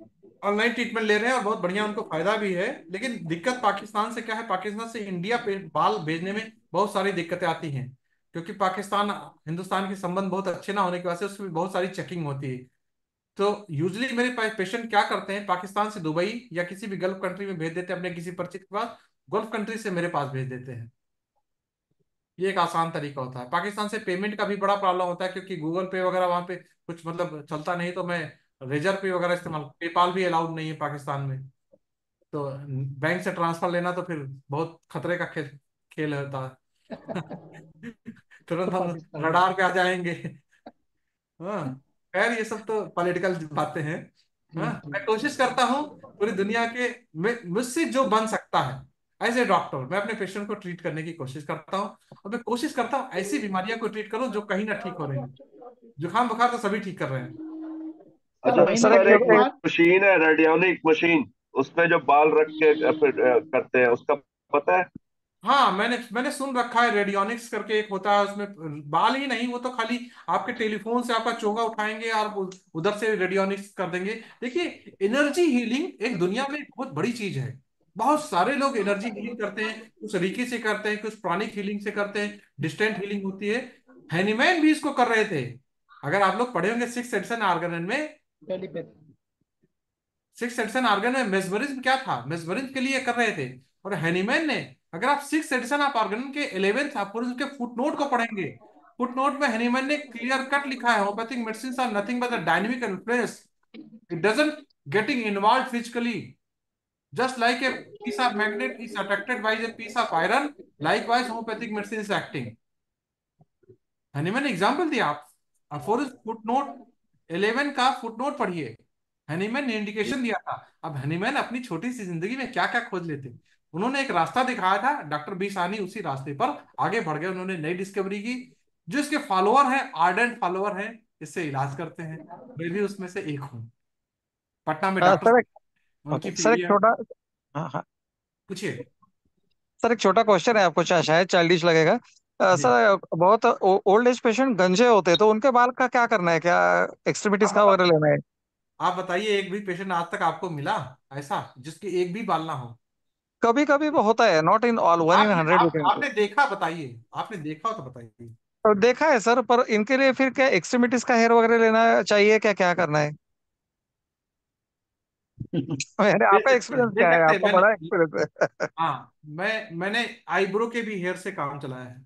ऑनलाइन ट्रीटमेंट ले रहे हैं और बहुत बढ़िया, उनको फायदा भी है। लेकिन दिक्कत पाकिस्तान से क्या है, पाकिस्तान से इंडिया पे बाल भेजने में बहुत सारी दिक्कतें आती हैं, क्योंकि पाकिस्तान हिंदुस्तान के संबंध बहुत अच्छे ना होने की वजह से उसमें बहुत सारी चेकिंग होती है। तो यूजली मेरे पेशेंट क्या करते हैं, पाकिस्तान से दुबई या किसी भी गल्फ कंट्री में भेज देते हैं अपने किसी परिचित के पास, गल्फ कंट्री से मेरे पास भेज देते हैं। ये एक आसान तरीका होता है। पाकिस्तान से पेमेंट का भी बड़ा प्रॉब्लम होता है, क्योंकि गूगल पे वगैरह वहां पे कुछ मतलब चलता नहीं, तो मैं रेजर पे वगैरह इस्तेमाल, पेपाल भी अलाउड नहीं है पाकिस्तान में। तो बैंक से ट्रांसफर लेना तो फिर बहुत खतरे का खेल खेल होता है। तो तुरंत हम पाकिस्तान में रडार पे आ जाएंगे। हाँ, खैर ये सब तो पॉलिटिकल बातें हैं। हाँ, मैं कोशिश करता हूँ पूरी दुनिया के, मुझसे जो बन सकता है एज ए डॉक्टर, मैं अपने पेशेंट को ट्रीट करने की कोशिश करता हूँ। और मैं कोशिश करता हूँ ऐसी बीमारियां को ट्रीट करूँ जो कहीं ना ठीक हो रही हैं। जुकाम बुखार तो सभी ठीक कर रहे हैं। सर अच्छा महीने में सर, एक एक बार मशीन है, रेडियोनिक मशीन, उसमें जो बाल रख के फिर करते हैं, उसका पता है? हाँ, मैंने सुन रखा है, रेडियोनिक्स करके एक होता है, उसमें बाल ही नहीं, वो तो खाली आपके टेलीफोन से आपका चोगा उठाएंगे और उधर से रेडियोनिक्स कर देंगे। देखिए, एनर्जी हीलिंग एक दुनिया में एक बहुत बड़ी चीज है। बहुत सारे लोग एनर्जी हीलिंग करते हैं, कुछ रीकी से करते हैं, कुछ प्राणिक हीलिंग से करते हैं, डिस्टेंट हीलिंग होती है। हैनीमैन भी इसको कर रहे थे। अगर आप लोग पढ़े होंगे सिक्स सेंस ऑर्गन में, सिक्स सेंस ऑर्गन में मेस्मरिज्म क्या था, मेस्मरिज्म के लिए कर रहे थे। और हैनीमैन ने, अगर आप सिक्स एडिशन ऑफ ऑर्गन के 11th आप उसके फुटनोट को पढ़ेंगे, फुटनोट में हैनीमैन ने क्लियर कट लिखा है, homeopathic medicine are nothing but the dynamic influence, it doesn't getting involve physically, just like a piece of magnet is attracted by a piece of iron, likewise homeopathic medicine is acting। Hahnemann ने example दिया। आप four footnote 11 का footnote पढ़िए, Hahnemann ने indication दिया था। अब Hahnemann अपनी छोटी सी जिंदगी में क्या क्या खोज लेते, उन्होंने एक रास्ता दिखाया था, डॉक्टर बी सानी उसी रास्ते पर आगे बढ़ गए, उन्होंने नई डिस्कवरी की। जो इसके फॉलोअर हैं, आर्डेंट फॉलोअर हैं, इससे इलाज करते हैं, मैं भी उसमें से एक हूँ। पटना में डॉक्टर, सर उनकी सर एक पीवी है। छोटा, हाँ हाँ पूछिए। सर एक छोटा क्वेश्चन है आपको, शायद चाइल्डिश लगेगा। जी, सर बहुत ओल्ड एज पेशेंट गंजे होते हैं, तो उनके बाल का क्या करना है? क्या एक्सट्रीमिटीज का वगैरह लेना है? आप बताइए, एक भी पेशेंट आज तक आपको मिला ऐसा जिसके एक भी बाल ना हो? कभी कभी वो होता है, not in all, 1 in 100 patient. आपने देखा, बताइए, आपने देखा हो तो बताइए। तो देखा है सर, पर इनके लिए फिर क्या एक्सट्रीमिटीज का हेयर वगैरह लेना चाहिए? क्या क्या करना है? मैंने, ले आपका सकते हैं, एक्सपीरियंस ले क्या है? सकते हैं। आपका मैंने, बड़ा एक्सपीरियंस है। हाँ, मैंने आईब्रो के भी हेयर से काम चलाया है।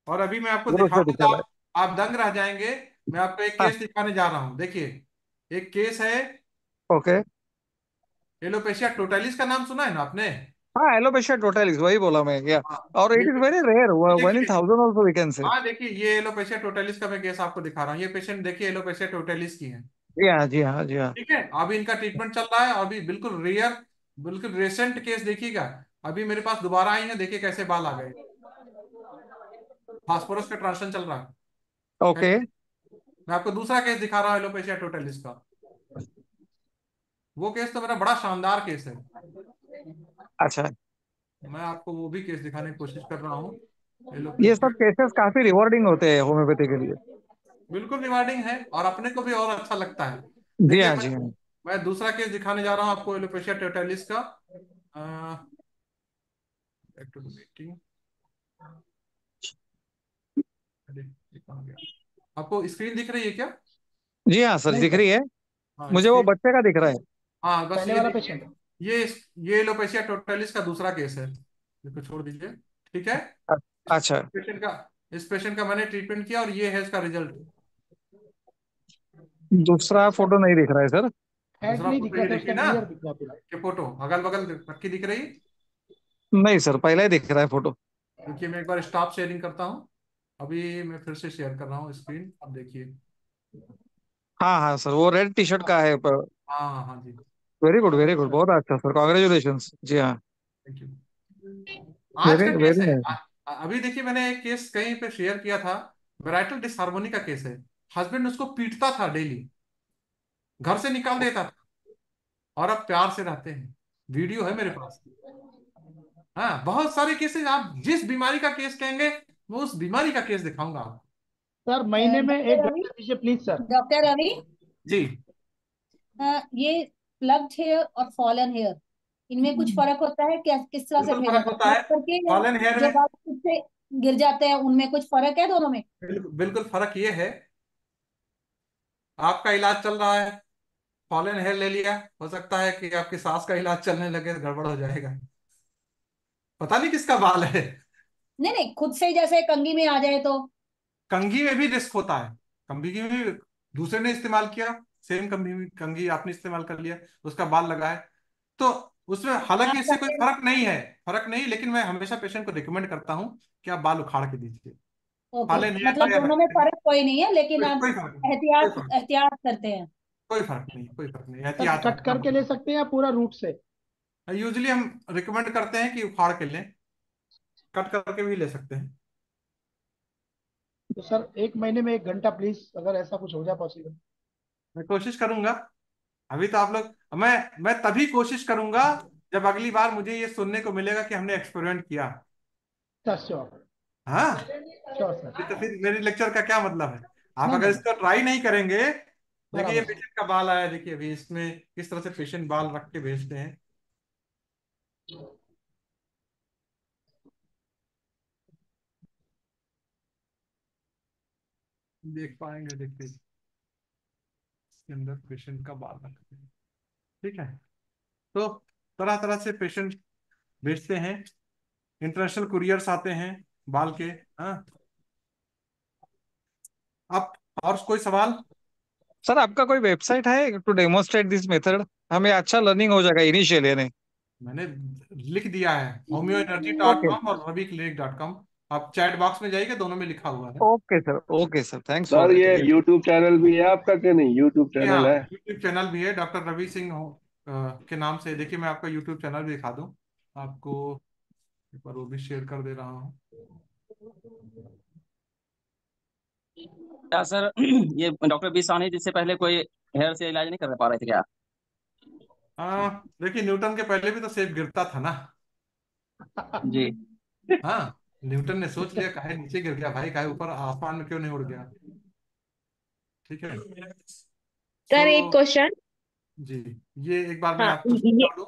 और अभी मैं आपको गुरु से दिखाऊंगा तो दिखा आप दंग रह जाएंगे। मैं आपको एक हाँ, केस दिखाने जा रहा हूँ, देखिए। एक केस है, ओके। एलोपेशिया टोटलिस का नाम सुना है ना आपने? हाँ, एलोपेशिया टोटलिस वही बोला मैं क्या। हाँ, और इट ये is very rare, one in देखिए। 1000 ऑल्सो वी कैन से। हाँ देखिए, ये एलोपेशिया टोटलिस का मैं केस आपको दिखा रहा हूँ। ये पेशेंट देखिए एलोपेशिया टोटलिस की है। जी हाँ, जी हाँ, जी हाँ। ठीक है, अभी इनका ट्रीटमेंट चल रहा है। अभी बिल्कुल रेयर, बिल्कुल रिसेंट केस देखिएगा। अभी मेरे पास दोबारा आई है, देखिए कैसे बाल आ गए। फास्फोरस का ट्रांजिशन चल रहा है। ओके। मैं आपको दूसरा केस दिखा रहा हूँ एलोपेशिया टोटलिस का। वो केस तो मेरा बड़ा शानदार केस है। अच्छा, मैं आपको वो भी केस दिखाने की कोशिश कर रहा हूँ। ये एलोपेशिया सब केसेस काफी रिवॉर्डिंग होते हैं होम्योपैथी के लिए। बिल्कुल रिवार्डिंग है, और अपने को भी और अच्छा लगता है। जी देखिए हाँ, जी हाँ। मैं दूसरा केस दिखाने जा रहा हूँ आपको एलोपेशिया टोटलिस का। back to the meeting। अरे, ये कहाँ गया? आपको स्क्रीन दिख रही है क्या? जी हाँ सर, नहीं दिख सर, रही है। हाँ मुझे वो स्क्रीन। बच्चे का दिख रहा है। हाँ बस पहले ये वाला देखिए। पेशेंट। ये ये एलोपेशिया टोटलिस का दूसरा केस है। इसको छोड़ दीजिए। ठीक है। अ- अच्छा। पेशेंट का इस पेशेंट का मैंने ट्रीटमेंट किया, और ये है इसका रिजल्ट। दूसरा फोटो नहीं दिख रहा है सर। हेड दूसरा नहीं दिख फोटो रहा ये था देखिए उसका, ना, क्लियर दिख रहा पूरा। ये फोटो अगल बगल पक्की दिख रही। नहीं सर, पहले ही दिख रहा है फोटो। देखिए मैं एक बार स्टॉप शेयरिंग करता हूँ। अभी मैं फिर से शेयर कर रहा हूँ स्क्रीन, अब देखिए। हाँ हाँ सर, वो रेड टी शर्ट हाँ का है। हाँ हाँ जी। वेरी गुड, वेरी गुड, बहुत अच्छा सर, कॉन्ग्रेचुलेशन। जी हाँ। Thank you. आज वेरी का केस वेरी है। नाइस। अभी देखिए मैंने एक केस कहीं पे शेयर किया था। मैरिटल डिसहार्मोनी का केस है। हस्बैंड उसको पीटता था डेली, घर से निकाल देता था, और अब प्यार से रहते हैं। वीडियो है मेरे पास। हाँ, बहुत सारे केसेस। आप जिस बीमारी का केस कहेंगे, मैं उस बीमारी का केस दिखाऊंगा आपको। सर महीने में डॉक्टर एक रवि, घंटा दीजिए प्लीज सर। डॉक्टर रवि, जी। ये प्लग्ड हेयर और फॉलन हेयर, इनमें कुछ फर्क होता है क्या? किस तरह से बिल्कुल फेल फर्क होता है, होता खास है। करके फॉलन हेयर जो में बाल खुद से गिर जाते हैं उनमें कुछ फर्क है दोनों में? बिल्कुल फर्क ये है। आपका इलाज चल रहा है, फॉलन हेयर ले लिया, हो सकता है कि आपकी सास का इलाज चलने लगे तो गड़बड़ हो जाएगा। पता नहीं किसका बाल है। नहीं नहीं, खुद से ही जैसे कंघी में आ जाए तो? कंघी में भी रिस्क होता है। कंघी में भी दूसरे ने इस्तेमाल किया, सेम कंघी कंघी आपने इस्तेमाल कर लिया, उसका बाल लगा है, तो उसमें हालांकि आपका इससे कोई फर्क नहीं है। फर्क नहीं, लेकिन मैं हमेशा पेशेंट को रिकमेंड करता हूँ कि आप बाल उखाड़ के दीजिए। ओके, फॉलन हेयर मतलब का या दोनों में रखते हैं। फर्क कोई नहीं है, लेकिन कोई आप कोई फर्क नहीं, कोई एहतियात फर्क एहतियात करते हैं। कोई फर्क नहीं, कोई फर्क नहीं, सर एहतियात कट रखना करके ले सकते हैं या पूरा रूट से? यूजली हम रिकमेंड करते हैं कि उखाड़ के लें, कट करके भी ले सकते हैं। तो सर एक महीने में एक घंटा प्लीज, अगर ऐसा कुछ हो जाए पॉसिबल। मैं कोशिश करूंगा। अभी तो आप लोग, मैं तभी कोशिश करूंगा जब अगली बार मुझे ये सुनने को मिलेगा कि हमने एक्सपेरिमेंट किया। श्योर। हाँ, श्योर सर। तो फिर मेरे लेक्चर का क्या मतलब है? आप नहीं अगर नहीं, इसको ट्राई नहीं करेंगे। देखिए ये बराबर सर। पेशेंट का बाल आया, देखिए अभी इसमें किस तरह से पेशेंट बाल रख के भेजते हैं। देख पाएंगे, देखते इसके अंदर पेशेंट का बाल रखते हैं। ठीक है। तो तरह तरह से पेशेंट भेजते हैं, इंटरनेशनल कुरियर्स आते हैं बाल के। हाँ। अब और कोई सवाल? सर आपका कोई वेबसाइट है टू डेमोन्स्ट्रेट दिस मेथड? हमें अच्छा लर्निंग हो जाएगा इनिशियली ने। मैंने लिख दिया है, homeoenergy.com और raviklinic.com। आप चैट बॉक्स में जाइए, दोनों में लिखा हुआ है। Okay sir, thanks for sir that. ये यूट्यूब चैनल भी है आपका कि नहीं? यूट्यूब जी चैनल है? हाँ, यूट्यूब चैनल भी है, डॉक्टर रवि सिंह के नाम से। देखिए मैं आपका यूट्यूब चैनल भी दिखा दूं आपको, एक बार वो भी शेयर कर दे रहा हूँ। क्या सर ये डॉक्टर बी साहनी जिससे पहले कोई हेयर से इलाज नहीं कर पा रहे थे क्या? देखिए न्यूटन के पहले भी तो सेब गिरता था ना। जी। हाँ, न्यूटन ने सोच लिया काहे नीचे गिर गया भाई, काहे ऊपर आसमान में क्यों नहीं उड़ गया। ठीक है। सर एक सो क्वेश्चन। जी, ये एक बार मैं हाँ आपको ये, समझा दूं।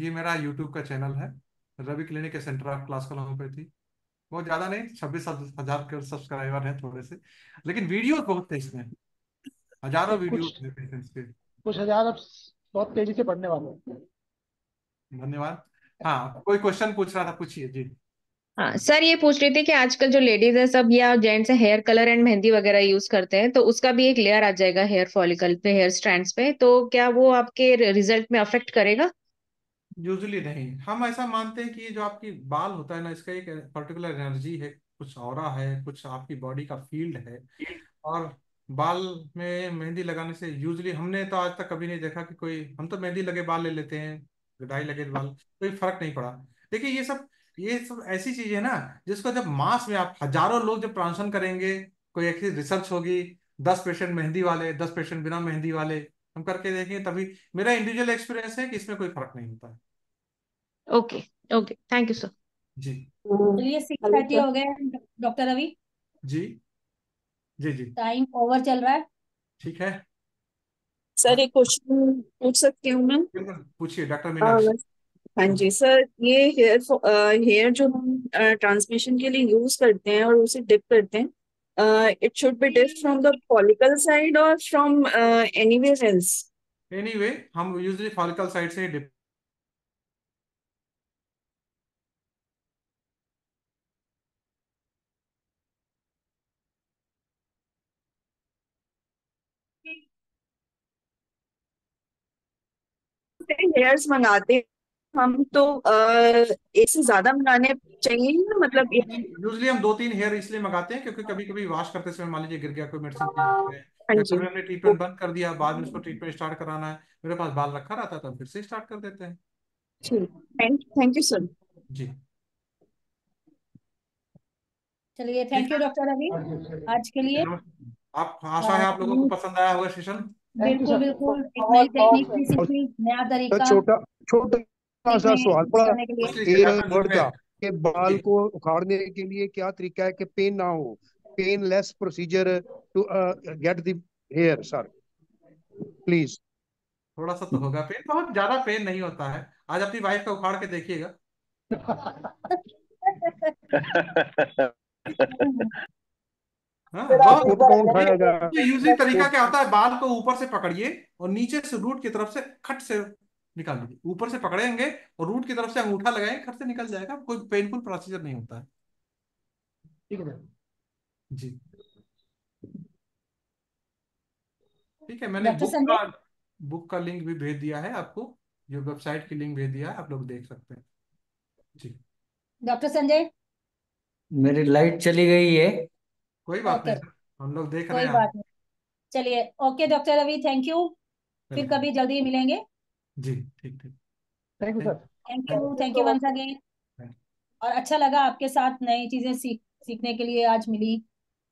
ये मेरा यूट्यूब का चैनल है, रवि क्लिनिक के सेंटर ऑफ क्लासिकल होम्योपैथी। बहुत ज्यादा नहीं, 26,000 के सब्सक्राइबर हैं थोड़े से, लेकिन वीडियो बहुत थे इसमें, हजारों सर वीडियो कुछ थे पेशेंट्स के। कुछ हजार अब बहुत तेजी से बढ़ने वाले हैं। धन्यवाद। हाँ, कोई क्वेश्चन पूछ रहा था, पूछिए जी। हाँ सर ये पूछ रही थी कि आजकल जो लेडीज है सब या जेंट्स है हेयर कलर एंड मेहंदी वगैरह यूज करते हैं, तो उसका भी एक लेयर आ जाएगा हेयर फॉलिकल पे, हेयर स्ट्रैंड्स पे, तो क्या वो आपके रिजल्ट में अफेक्ट करेगा? यूजुअली नहीं, हम ऐसा मानते हैं कि ये जो आपकी बाल होता है ना, इसका एक पर्टिकुलर एनर्जी है, कुछ ऑरा है, कुछ आपकी बॉडी का फील्ड है। और बाल में मेहंदी लगाने से यूजुअली हमने तो आज तक कभी नहीं देखा कि कोई, हम तो मेहंदी लगे बाल ले लेते हैं, डाई लगे बाल, कोई फर्क नहीं पड़ा। देखिए ये सब ऐसी चीज है ना, जिसको जब मास में आप हजारों लोग जब ट्रांसफर करेंगे, कोई ऐसी रिसर्च होगी, 10 पेशेंट मेहंदी वाले, 10 पेशेंट बिना मेहंदी वाले, हम करके देखेंगे, तभी मेरा इंडिविजुअल एक्सपीरियंस है कि इसमें कोई फर्क नहीं होता है। Okay okay, thank you sir. जी चलिए 6:30 हो गए डॉक्टर रवि, जी जी जी, टाइम ओवर चल रहा है। ठीक है, सर एक क्वेश्चन पूछ सकती हूँ मैं? बिल्कुल पूछिए डॉक्टर हाँ मीनाक्षी। हाँ जी सर, ये हेयर जो हम ट्रांसमिशन के लिए यूज करते हैं और उसे डिप करते हैं, it should be dip from the follicle side और फ्रॉम एनीवेयर एल्स? एनीवे हम यूजुअली फॉलिकल साइड से डिप, हेयर्स मंगाते हैं हम तो एक से ज्यादा मंगाने चाहिए या मतलब यूजुअली हम 2-3 हेयर इसलिए मंगाते हैं क्योंकि कभी कभी वॉश करते समय मान लीजिए गिर गया, कोई मेडिसिन पी लेते हैं, हाँ या जी। कभी हमने ट्रीटमेंट बंद कर दिया, बाद में उसको ट्रीटमेंट स्टार्ट कराना है, मेरे पास बाल रखा रहता है तो हम फिर से स्टार्ट कर देते हैं। ठीक, थैंक यू सर। जी चलिए ठीक थैंक यू है, डॉक्टर रवि आज के लिए। आप आशा है आप लोगों को पसंद आया होगा सेशन। बिल्कुल बिल्कुल, एक नई टेक्निक भी सीखी, नया तरीका छोटा छोटा सा में सवाल यूज पड़ा करने के लिए। एक वर्ड का, कि बाल को उखाड़ने के लिए क्या तरीका है कि पेन ना हो, painless procedure to get the hair sir, please. थोड़ा सा तो होगा पेन, बहुत ज्यादा पेन नहीं होता है, आज अपनी वाइफ का उखाड़ के देखिएगा। हाँ बहुत, खुद कौन खाएगा? यूजली तरीका क्या होता है, बाल को ऊपर से पकड़िए और नीचे से रूट की तरफ से खट से निकाल लीजिए, ऊपर से पकड़ेंगे और रूट की तरफ से अंगूठा लगाएंगे, खट से निकल जाएगा, कोई पेनफुल प्रोसीजर नहीं होता है। ठीक है जी ठीक है, मैंने डॉक्टर संजय, बुक का लिंक भी भेज दिया है आपको, जो वेबसाइट की लिंक भेज दिया है, आप लोग देख सकते हैं। जी डॉक्टर संजय, मेरी लाइट चली गई है। कोई बात ओके नहीं सर, हम लोग देख रहे कोई हैं बात नहीं। चलिए okay doctor Ravi, thank you, फिर वेलकम। कभी जल्दी मिलेंगे। जी ठीक ठीक, thank you sir. Thank you once again. और अच्छा लगा आपके साथ नई चीजें सीखने के लिए आज मिली,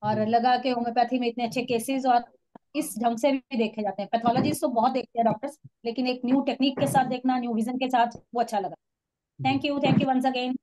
और लगा कि होम्योपैथी में इतने अच्छे केसेस और इस ढंग से भी देखे जाते हैं। पैथोलॉजिस्ट तो बहुत देखते हैं डॉक्टर्स, लेकिन एक न्यू टेक्निक के साथ देखना, न्यू विजन के साथ, वो अच्छा लगा। Thank you once again.